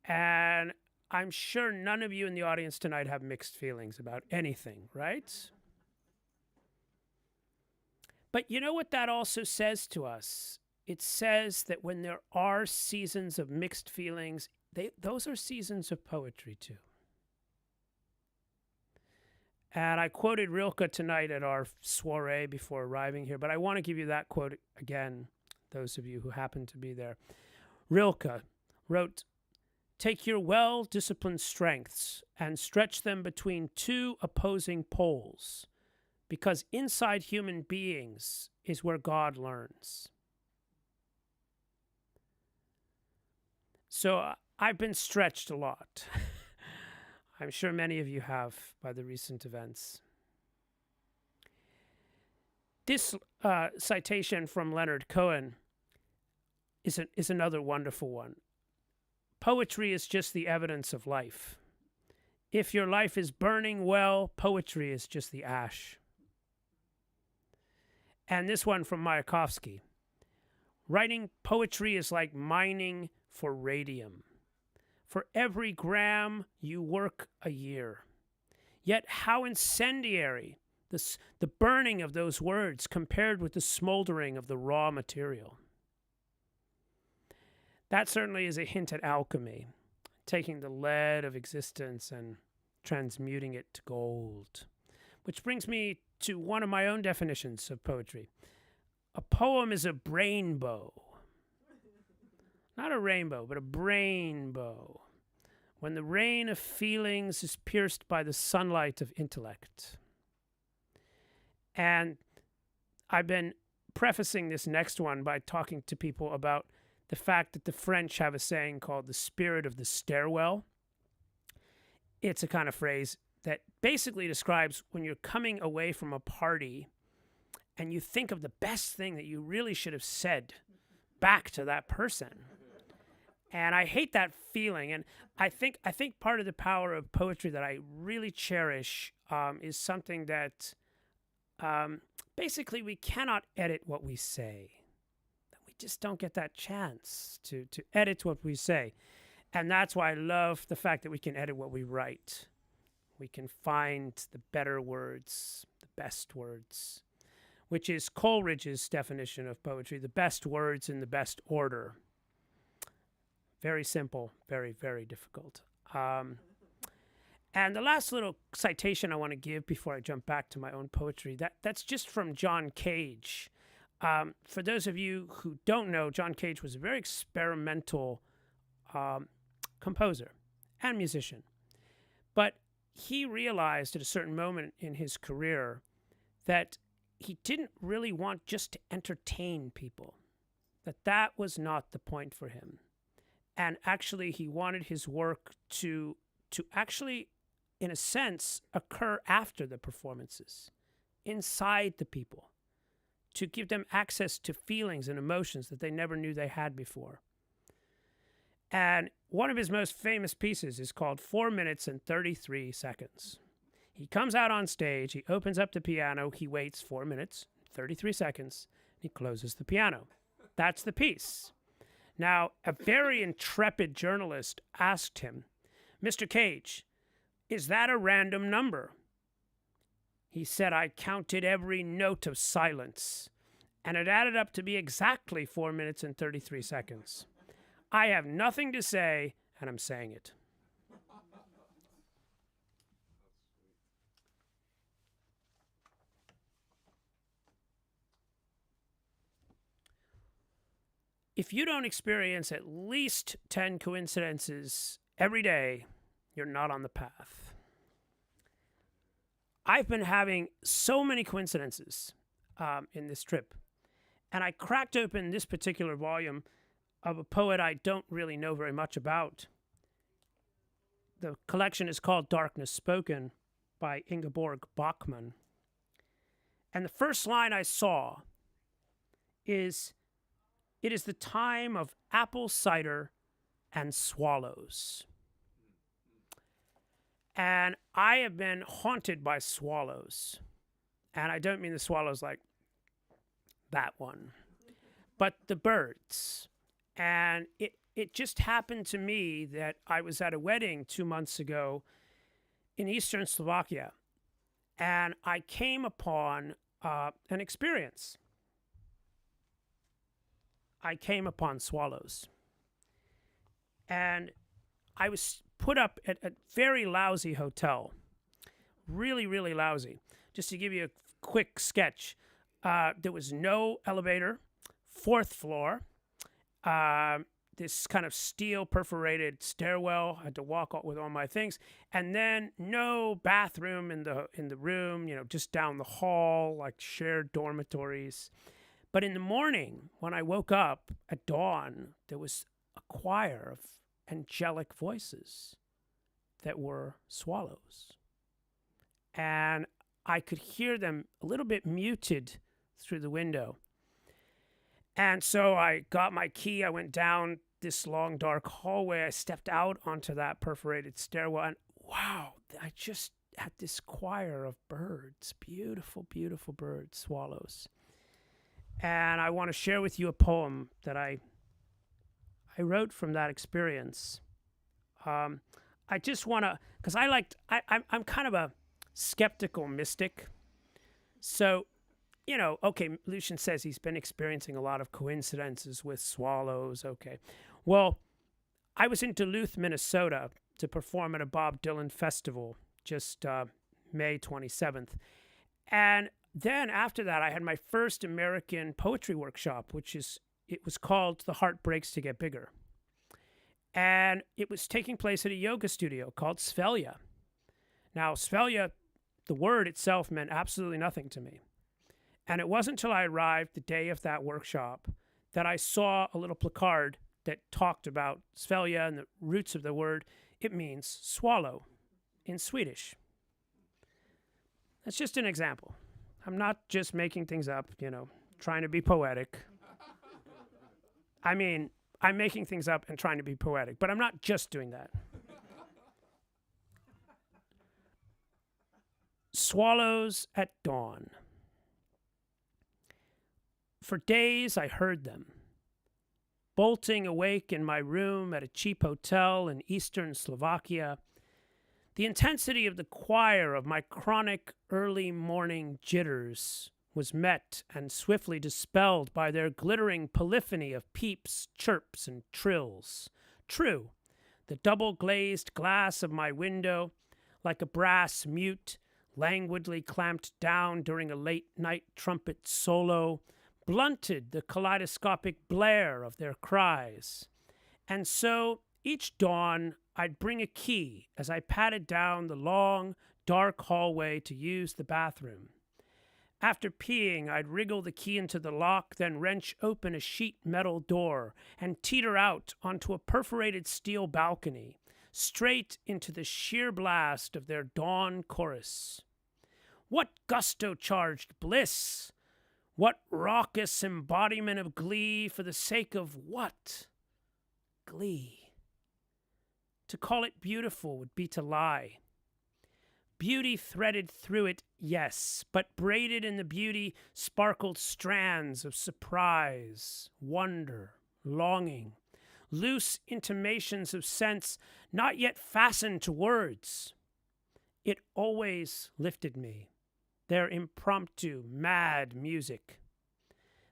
And I'm sure none of you in the audience tonight have mixed feelings about anything, right? But you know what that also says to us? It says that when there are seasons of mixed feelings, those are seasons of poetry too. And I quoted Rilke tonight at our soiree before arriving here, but I want to give you that quote again, those of you who happen to be there. Rilke wrote, "Take your well-disciplined strengths and stretch them between two opposing poles, because inside human beings is where God learns." So I've been stretched a lot. I'm sure many of you have by the recent events. This citation from Leonard Cohen is another wonderful one. Poetry is just the evidence of life. If your life is burning well, poetry is just the ash. And this one from Mayakovsky. Writing poetry is like mining for radium. For every gram, you work a year. Yet how incendiary the burning of those words compared with the smoldering of the raw material. That certainly is a hint at alchemy, taking the lead of existence and transmuting it to gold. Which brings me to one of my own definitions of poetry. A poem is a brainbow. Not a rainbow, but a brainbow. When the rain of feelings is pierced by the sunlight of intellect. And I've been prefacing this next one by talking to people about the fact that the French have a saying called the spirit of the stairwell. It's a kind of phrase that basically describes when you're coming away from a party and you think of the best thing that you really should have said back to that person. And I hate that feeling. And I think part of the power of poetry that I really cherish is something that basically we cannot edit what we say. We just don't get that chance to edit what we say. And that's why I love the fact that we can edit what we write. We can find the better words, the best words, which is Coleridge's definition of poetry, the best words in the best order. Very simple, very, very difficult. And the last little citation I want to give before I jump back to my own poetry, that's just from John Cage. For those of you who don't know, John Cage was a very experimental composer and musician. But he realized at a certain moment in his career that he didn't really want just to entertain people, that was not the point for him. And actually, he wanted his work to actually, in a sense, occur after the performances, inside the people, to give them access to feelings and emotions that they never knew they had before. And one of his most famous pieces is called 4 minutes and 33 seconds. He comes out on stage, he opens up the piano, he waits 4 minutes, 33 seconds, and he closes the piano. That's the piece. Now, a very intrepid journalist asked him, "Mr. Cage, is that a random number?" He said, "I counted every note of silence, and it added up to be exactly 4 minutes and 33 seconds. I have nothing to say, and I'm saying it." If you don't experience at least 10 coincidences every day, you're not on the path. I've been having so many coincidences in this trip, and I cracked open this particular volume of a poet I don't really know very much about. The collection is called Darkness Spoken by Ingeborg Bachmann. And the first line I saw is, "It is the time of apple cider and swallows." And I have been haunted by swallows. And I don't mean the swallows like that one, but the birds. And it just happened to me that I was at a wedding 2 months ago in eastern Slovakia, and I came upon an experience. I came upon swallows. And I was put up at a very lousy hotel. Really, really lousy. Just to give you a quick sketch, there was no elevator, 4th floor, this kind of steel perforated stairwell. I had to walk with all my things, and then no bathroom in the room, just down the hall, like shared dormitories. But in the morning, when I woke up at dawn, there was a choir of angelic voices that were swallows. And I could hear them a little bit muted through the window. And so I got my key. I went down this long, dark hallway. I stepped out onto that perforated stairwell, and wow, I just had this choir of birds, beautiful, beautiful birds, swallows. And I want to share with you a poem that I wrote from that experience. I just want to, because I'm kind of a skeptical mystic. So, okay, Lucien says he's been experiencing a lot of coincidences with swallows. Okay. Well, I was in Duluth, Minnesota to perform at a Bob Dylan festival just May 27th. And then after that, I had my first American poetry workshop, it was called The Heart Breaks to Get Bigger. And it was taking place at a yoga studio called Svelja. Now, Svelja, the word itself meant absolutely nothing to me. And it wasn't until I arrived the day of that workshop that I saw a little placard that talked about Svelja and the roots of the word. It means swallow in Swedish. That's just an example. I'm not just making things up, trying to be poetic. I mean, I'm making things up and trying to be poetic, but I'm not just doing that. Swallows at dawn. For days I heard them, bolting awake in my room at a cheap hotel in eastern Slovakia. The intensity of the choir of my chronic early morning jitters was met and swiftly dispelled by their glittering polyphony of peeps, chirps, and trills. True, the double-glazed glass of my window, like a brass mute, languidly clamped down during a late-night trumpet solo, blunted the kaleidoscopic blare of their cries. And so, each dawn, I'd bring a key as I padded down the long, dark hallway to use the bathroom. After peeing, I'd wriggle the key into the lock, then wrench open a sheet metal door and teeter out onto a perforated steel balcony, straight into the sheer blast of their dawn chorus. What gusto-charged bliss! What raucous embodiment of glee for the sake of what? Glee. To call it beautiful would be to lie. Beauty threaded through it, yes, but braided in the beauty sparkled strands of surprise, wonder, longing, loose intimations of sense not yet fastened to words. It always lifted me, their impromptu, mad music.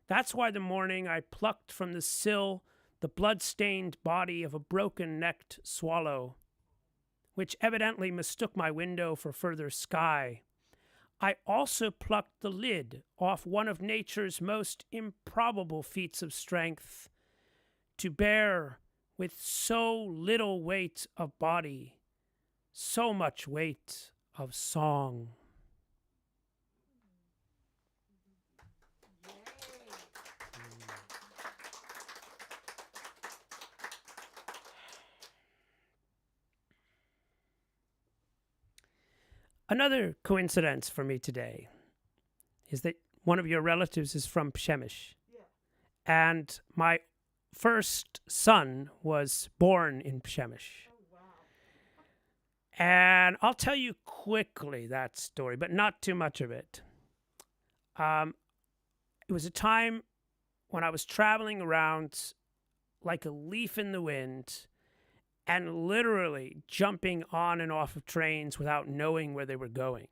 That's why the morning I plucked from the sill the blood-stained body of a broken-necked swallow, which evidently mistook my window for further sky. I also plucked the lid off one of nature's most improbable feats of strength, to bear with so little weight of body, so much weight of song. Another coincidence for me today is that one of your relatives is from Przemyśl. Yeah. And my first son was born in Przemyśl. Oh, wow. And I'll tell you quickly that story, but not too much of it. It was a time when I was traveling around like a leaf in the wind and literally jumping on and off of trains without knowing where they were going.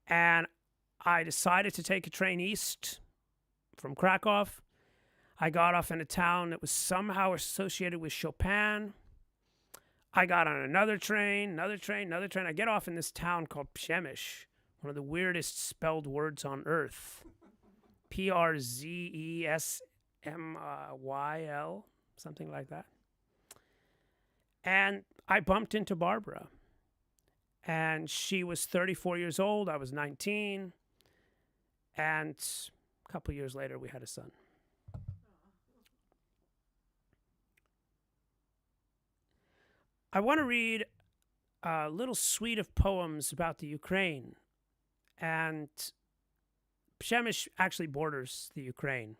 And I decided to take a train east from Krakow. I got off in a town that was somehow associated with Chopin. I got on another train. I get off in this town called Przemyśl, one of the weirdest spelled words on earth. Przemyl, something like that. And I bumped into Barbara. And she was 34 years old. I was 19. And a couple years later, we had a son. I want to read a little suite of poems about the Ukraine. And Przemyśl actually borders the Ukraine.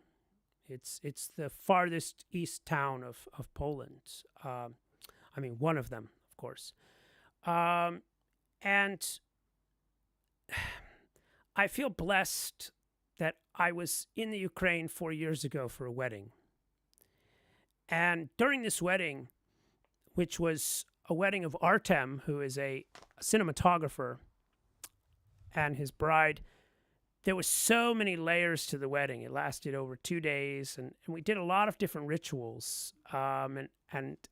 It's the farthest east town of Poland. I mean, one of them, of course. And I feel blessed that I was in the Ukraine 4 years ago for a wedding. And during this wedding, which was a wedding of Artem, who is a cinematographer, and his bride, there was so many layers to the wedding. It lasted over 2 days, and we did a lot of different rituals and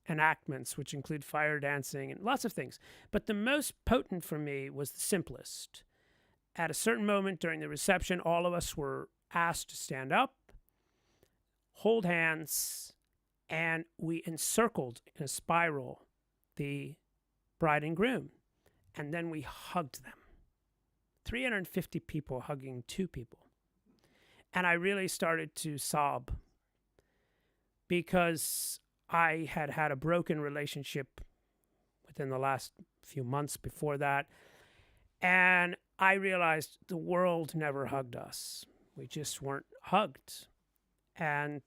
enactments, which include fire dancing and lots of things. But the most potent for me was the simplest. At a certain moment during the reception, all of us were asked to stand up, hold hands, and we encircled in a spiral the bride and groom, and then we hugged them. 350 people hugging 2 people. And I really started to sob because I had had a broken relationship within the last few months before that. And I realized the world never hugged us. We just weren't hugged. And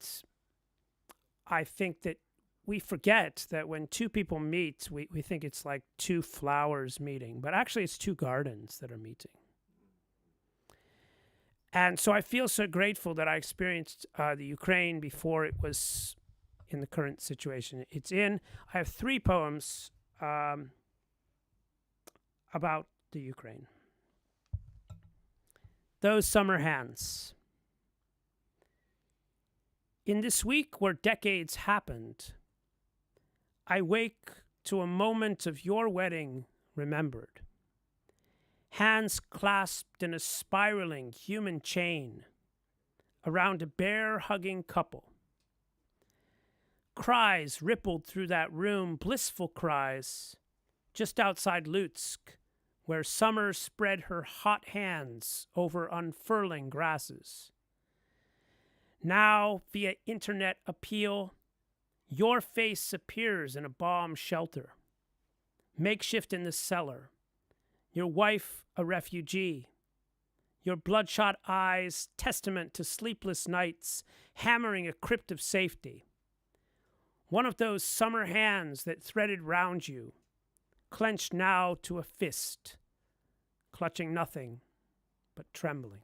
I think that we forget that when 2 people meet, we think it's like 2 flowers meeting, but actually it's 2 gardens that are meeting. And so I feel so grateful that I experienced the Ukraine before it was in the current situation it's in. I have 3 poems about the Ukraine. Those Summer Hands. In this week where decades happened, I wake to a moment of your wedding remembered. Hands clasped in a spiraling human chain around a bear-hugging couple. Cries rippled through that room, blissful cries, just outside Lutsk, where summer spread her hot hands over unfurling grasses. Now, via internet appeal, your face appears in a bomb shelter, makeshift in the cellar, your wife a refugee, your bloodshot eyes testament to sleepless nights, hammering a crypt of safety. One of those summer hands that threaded round you, clenched now to a fist, clutching nothing but trembling.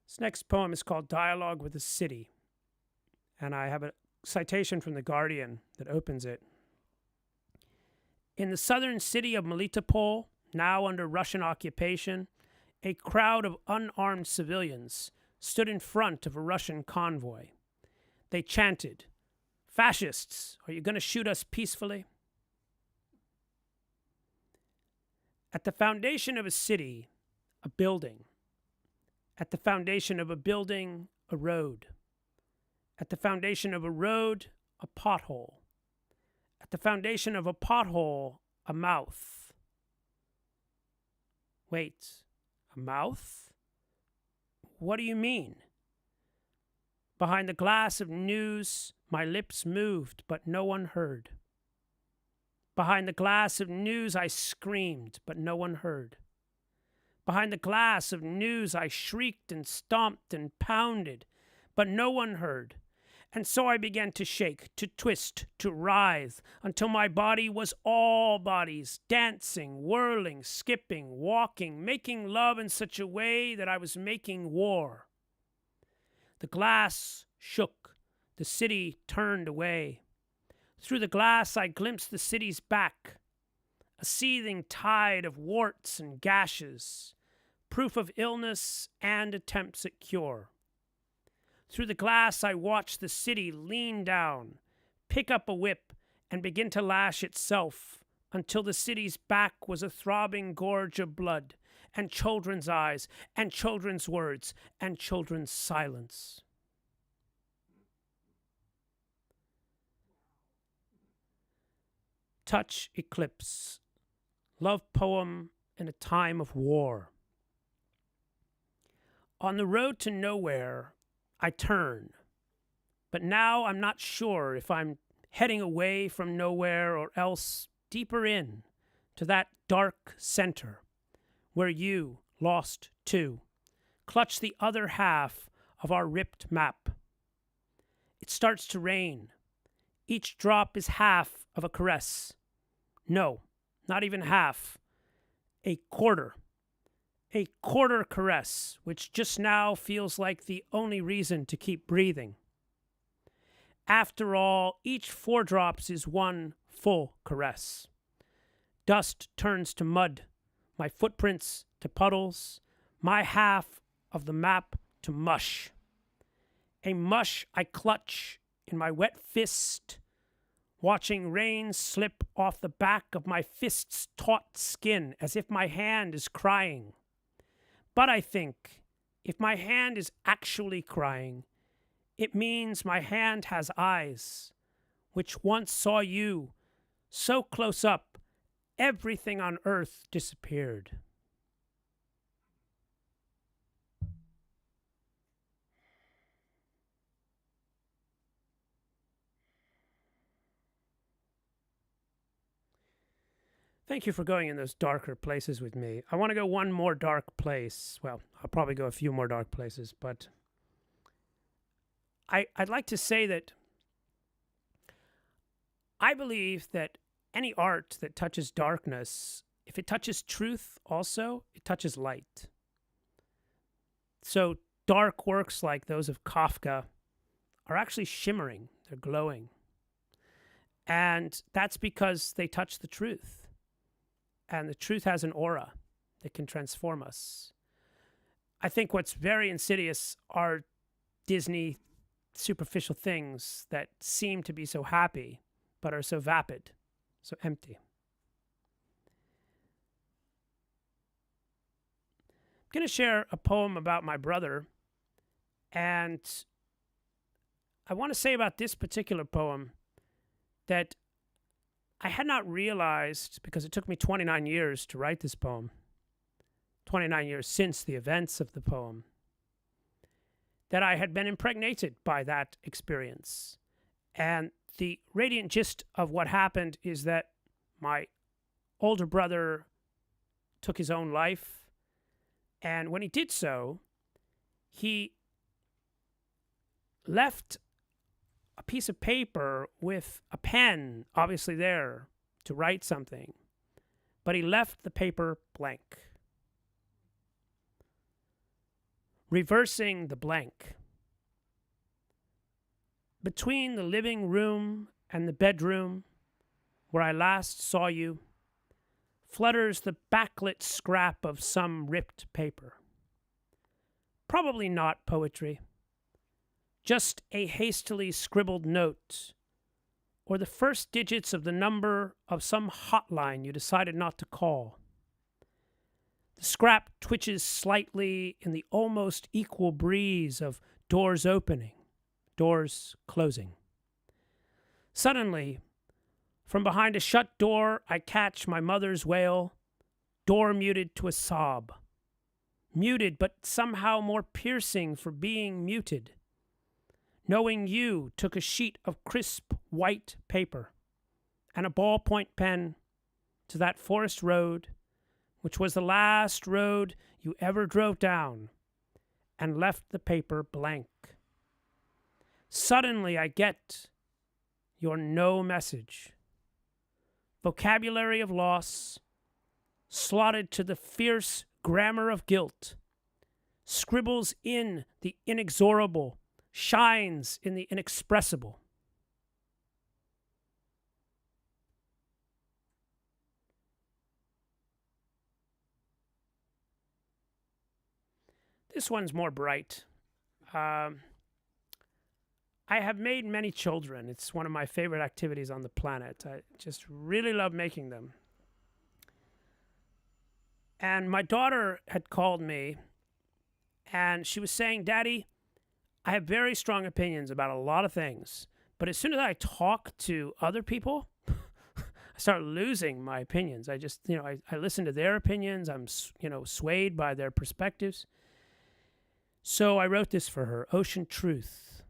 This next poem is called Dialogue with the City, and I have a citation from The Guardian that opens it. In the southern city of Melitopol, now under Russian occupation, a crowd of unarmed civilians stood in front of a Russian convoy. They chanted, "Fascists, are you going to shoot us peacefully?" At the foundation of a city, a building. At the foundation of a building, a road. At the foundation of a road, a pothole. At the foundation of a pothole, a mouth. Wait, a mouth? What do you mean? Behind the glass of news, my lips moved, but no one heard. Behind the glass of news, I screamed, but no one heard. Behind the glass of news, I shrieked and stomped and pounded, but no one heard. And so I began to shake, to twist, to writhe, until my body was all bodies, dancing, whirling, skipping, walking, making love in such a way that I was making war. The glass shook. The city turned away. Through the glass I glimpsed the city's back, a seething tide of warts and gashes, proof of illness and attempts at cure. Through the glass I watched the city lean down, pick up a whip, and begin to lash itself until the city's back was a throbbing gorge of blood, and children's eyes, and children's words, and children's silence. Touch Eclipse, love poem in a time of war. On the road to nowhere, I turn, but now I'm not sure if I'm heading away from nowhere or else deeper in to that dark center where you, lost too, clutch the other half of our ripped map. It starts to rain. Each drop is half of a caress. No, not even half. A quarter caress, which just now feels like the only reason to keep breathing. After all, each 4 drops is one full caress. Dust turns to mud, my footprints to puddles, my half of the map to mush. A mush I clutch in my wet fist, watching rain slip off the back of my fist's taut skin as if my hand is crying. But I think, if my hand is actually crying, it means my hand has eyes, which once saw you, so close up, everything on earth disappeared. Thank you for going in those darker places with me. I want to go one more dark place. Well, I'll probably go a few more dark places, but I'd like to say that I believe that any art that touches darkness, if it touches truth also, it touches light. So dark works like those of Kafka are actually shimmering, they're glowing. And that's because they touch the truth. And the truth has an aura that can transform us. I think what's very insidious are Disney superficial things that seem to be so happy, but are so vapid, so empty. I'm going to share a poem about my brother, and I want to say about this particular poem that I had not realized, because it took me 29 years to write this poem, 29 years since the events of the poem, that I had been impregnated by that experience. And the radiant gist of what happened is that my older brother took his own life, and when he did so, he left a piece of paper with a pen, obviously there, to write something. But he left the paper blank. Reversing the blank. Between the living room and the bedroom, where I last saw you, flutters the backlit scrap of some ripped paper. Probably not poetry. Just a hastily scribbled note, or the first digits of the number of some hotline you decided not to call. The scrap twitches slightly in the almost equal breeze of doors opening, doors closing. Suddenly, from behind a shut door, I catch my mother's wail, door muted to a sob. Muted, but somehow more piercing for being muted. Knowing you took a sheet of crisp white paper and a ballpoint pen to that forest road, which was the last road you ever drove down, and left the paper blank. Suddenly I get your no message. Vocabulary of loss, slotted to the fierce grammar of guilt, scribbles in the inexorable, shines in the inexpressible. This one's more bright. I have made many children. It's one of my favorite activities on the planet. I just really love making them. And my daughter had called me, and she was saying, "Daddy, I have very strong opinions about a lot of things, but as soon as I talk to other people, I start losing my opinions. I just, I listen to their opinions. I'm, swayed by their perspectives." So I wrote this for her, Ocean Truth.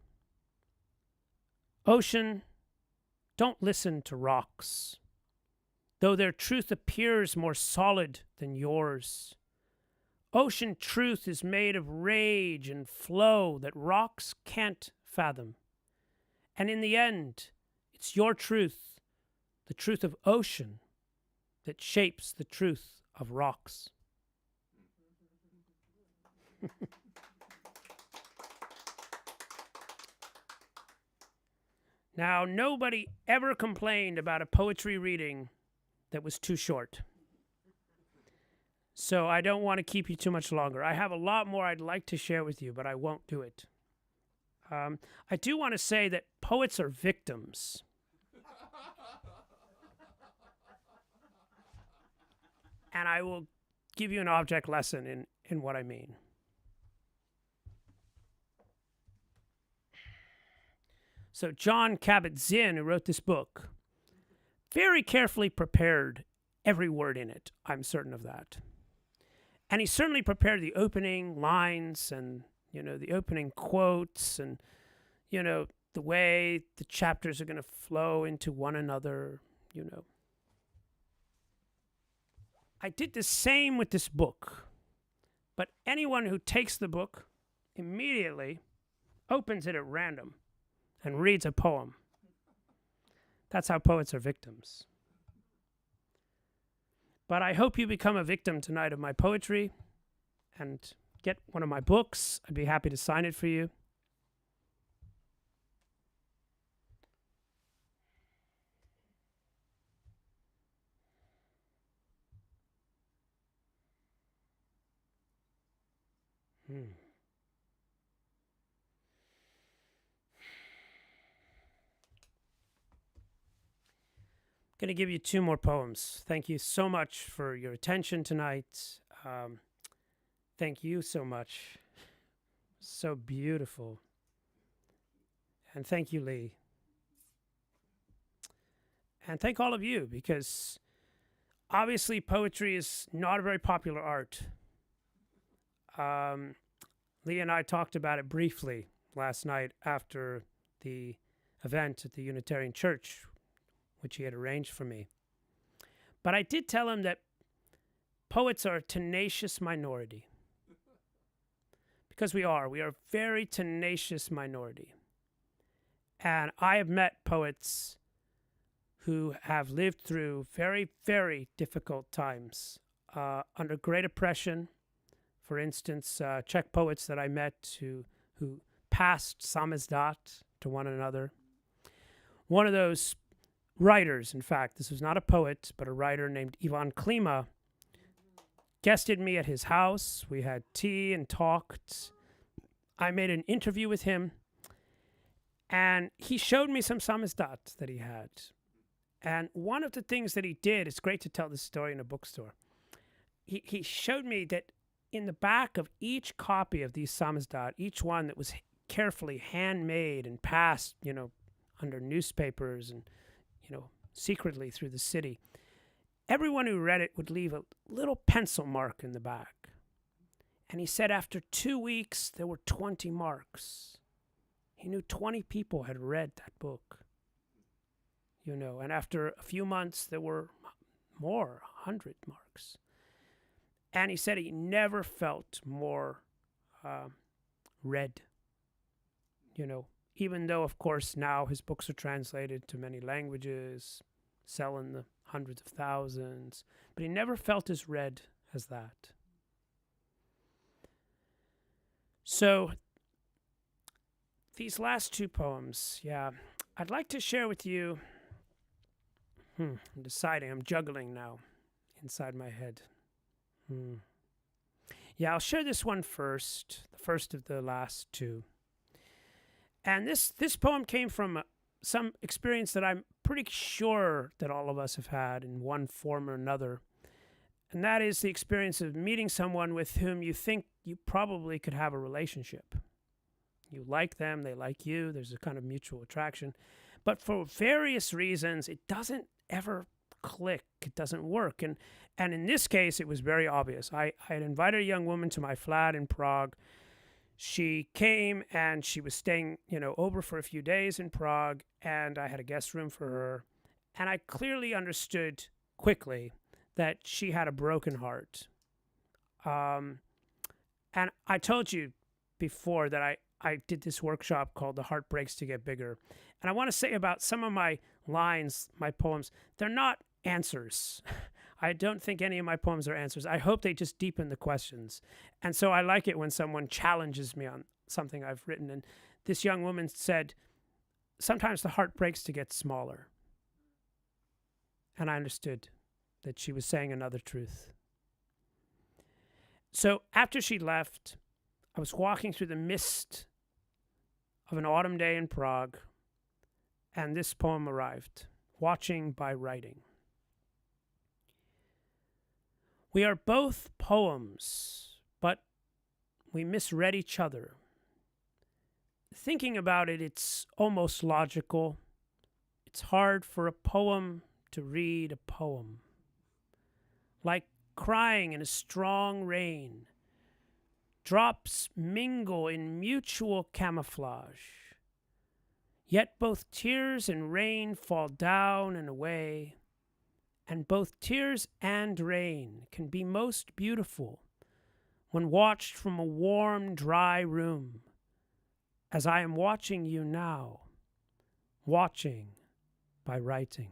Ocean, don't listen to rocks. though their truth appears more solid than yours. Ocean truth is made of rage and flow that rocks can't fathom. And in the end, it's your truth, the truth of ocean, that shapes the truth of rocks. Now, nobody ever complained about a poetry reading that was too short. So I don't want to keep you too much longer. I have a lot more I'd like to share with you, but I won't do it. I do want to say that poets are victims. And I will give you an object lesson in what I mean. So John Kabat-Zinn, who wrote this book, very carefully prepared every word in it. I'm certain of that. And he certainly prepared the opening lines and, the opening quotes and, the way the chapters are going to flow into one another, I did the same with this book. But anyone who takes the book immediately opens it at random and reads a poem. That's how poets are victims. But I hope you become a victim tonight of my poetry and get one of my books. I'd be happy to sign it for you. Going to give you 2 more poems. Thank you so much for your attention tonight. Thank you so much. So beautiful. And thank you, Lee. And thank all of you, because obviously poetry is not a very popular art. Lee and I talked about it briefly last night after the event at the Unitarian Church, which he had arranged for me. But I did tell him that poets are a tenacious minority. Because we are a very tenacious minority. And I have met poets who have lived through very, very difficult times, under great oppression. For instance, Czech poets that I met who passed samizdat to one another. One of those writers, in fact, this was not a poet, but a writer named Ivan Klima, guested me at his house. We had tea and talked. I made an interview with him, and he showed me some samizdat that he had. And one of the things that he did, it's great to tell this story in a bookstore. He showed me that in the back of each copy of these samizdat, each one that was carefully handmade and passed, under newspapers and, secretly through the city, everyone who read it would leave a little pencil mark in the back. And he said after 2 weeks, there were 20 marks. He knew 20 people had read that book, and after a few months, there were more, 100 marks. And he said he never felt more read, even though, of course, now his books are translated to many languages, sell in the hundreds of thousands, but he never felt as read as that. So these last 2 poems, I'd like to share with you. I'm deciding, I'm juggling now inside my head. I'll share this one first, the first of the last 2. And this poem came from some experience that I'm pretty sure that all of us have had in one form or another. And that is the experience of meeting someone with whom you think you probably could have a relationship. You like them, they like you, there's a kind of mutual attraction. But for various reasons, it doesn't ever click, it doesn't work. And in this case, it was very obvious. I had invited a young woman to my flat in Prague. She came and she was staying, over for a few days in Prague, and I had a guest room for her. And I clearly understood quickly that she had a broken heart. And I told you before that I did this workshop called The Heart Breaks to Get Bigger. And I want to say about some of my lines, my poems, they're not answers. I don't think any of my poems are answers. I hope they just deepen the questions. And so I like it when someone challenges me on something I've written. And this young woman said, sometimes the heart breaks to get smaller. And I understood that she was saying another truth. So after she left, I was walking through the mist of an autumn day in Prague, and this poem arrived, Watching by Writing. We are both poems, but we misread each other. Thinking about it, it's almost logical. It's hard for a poem to read a poem. Like crying in a strong rain. Drops mingle in mutual camouflage. Yet both tears and rain fall down and away. And both tears and rain can be most beautiful when watched from a warm, dry room, as I am watching you now, watching by writing.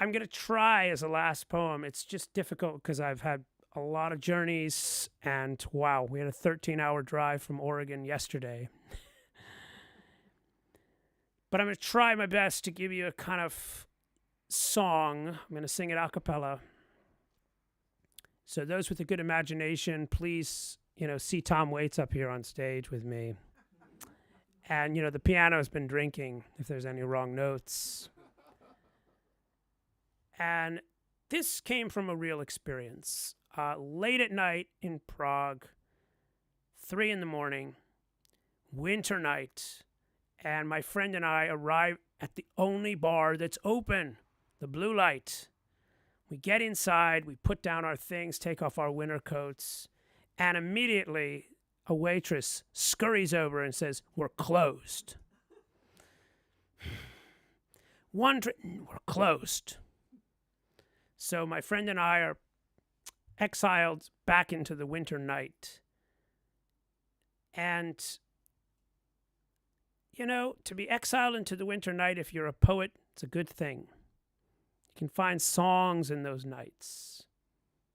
I'm going to try as a last poem. It's just difficult because I've had a lot of journeys, and wow, we had a 13-hour drive from Oregon yesterday. But I'm going to try my best to give you a kind of song. I'm going to sing it a cappella. So those with a good imagination, please, see Tom Waits up here on stage with me. And, the piano's been drinking if there's any wrong notes. And this came from a real experience. Late at night in Prague, 3 a.m, winter night, and my friend and I arrive at the only bar that's open, the Blue Light. We get inside, we put down our things, take off our winter coats, and immediately a waitress scurries over and says, "We're closed." We're closed. So my friend and I are exiled back into the winter night. And, to be exiled into the winter night, if you're a poet, it's a good thing. You can find songs in those nights.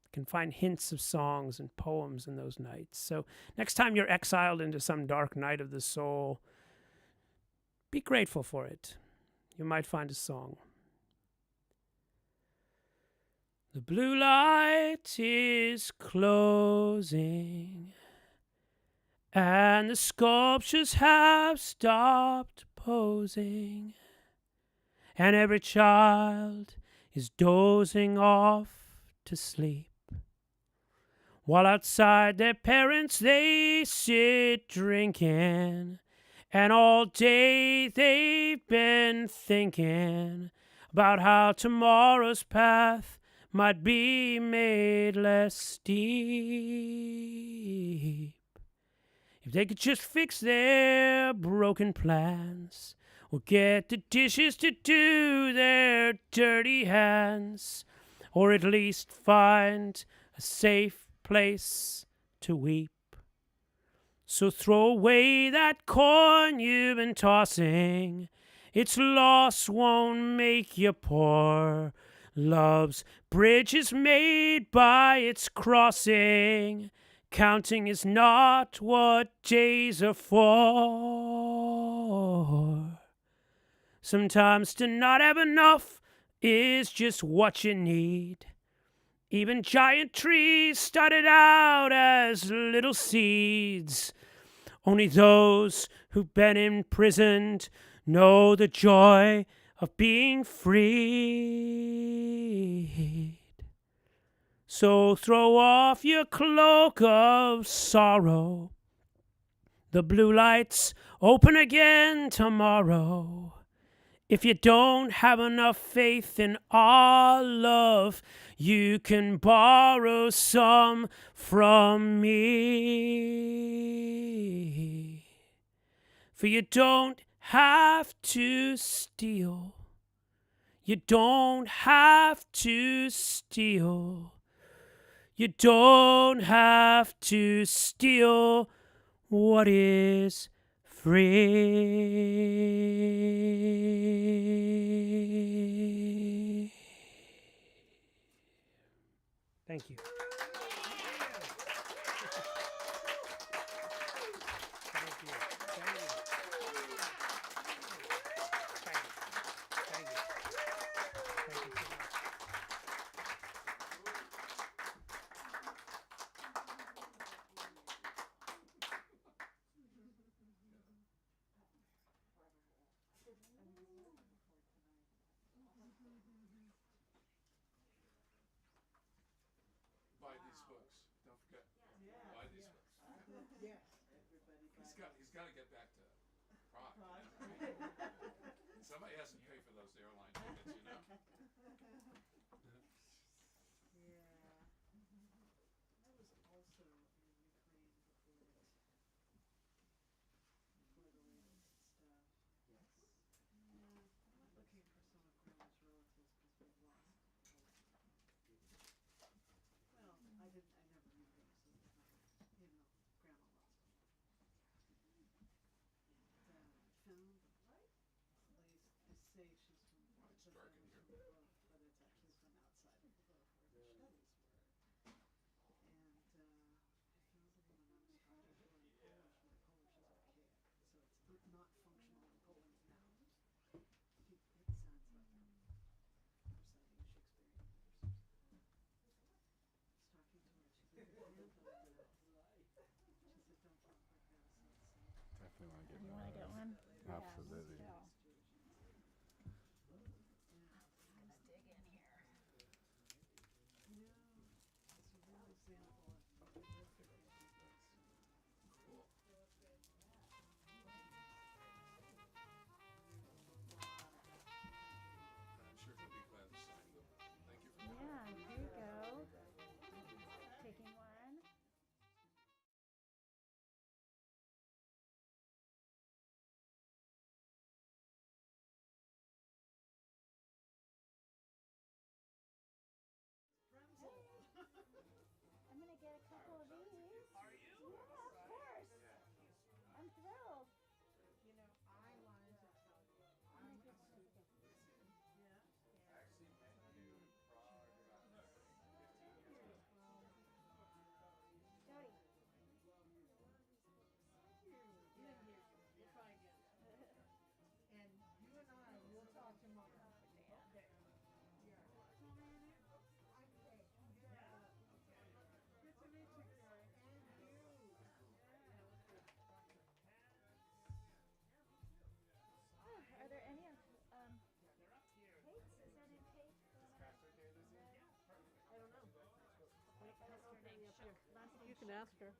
You can find hints of songs and poems in those nights. So next time you're exiled into some dark night of the soul, be grateful for it. You might find a song. The blue light is closing, and the sculptures have stopped posing, and every child is dozing off to sleep, while outside their parents they sit drinking, and all day they've been thinking about how tomorrow's path might be made less steep. If they could just fix their broken plans, or get the dishes to do their dirty hands, or at least find a safe place to weep. So throw away that coin you've been tossing. Its loss won't make you poor. Love's bridge is made by its crossing. Counting is not what days are for. Sometimes to not have enough is just what you need. Even giant trees started out as little seeds. Only those who've been imprisoned know the joy of being freed. So throw off your cloak of sorrow. The blue lights open again tomorrow. If you don't have enough faith in our love, you can borrow some from me. For you don't have to steal. You don't have to steal. You don't have to steal what is free. Thank you. Buy these books. Don't forget. Buy these books. Yes, everybody. He's got to get back to Prague. Somebody has to pay for those airline tickets, you know. Yeah. I was also in Ukraine before the latest stuff. Yes. Yeah, I went looking for some of Grandma's relatives because we've lost most of them. Well, I never knew them, so it's not, Grandma lost them. And found a place. They say she's from, It's dark in here. but it's actually from outside of Lvov where the studies were. And I found the woman I was talking to in Polish. My Polish is archaic, so it's not functional in Poland now. It sounds like I'm reciting Shakespearean verses. I was talking to her. She said, "Your granddaughter now." She said, "Don't talk like that. It's not safe." Definitely want to get You one want of to get those. one? Absolutely. Yeah. It's a real example of perfect antiques. Cool. I'm sure he'll be glad to sign them. Thank you for coming. Yeah, here you go. Taking one. I'm going to get a couple of these. Are you? Yeah, of course. I'm thrilled. I wanted to tell you. I'm going to get this again. Jody. We'll try again. And you and I will talk tomorrow. Okay. Good to meet you, Gary. And you. Are there any of Kate's? Is that in Kate? I don't know. What's her name? Shuck. You can ask her.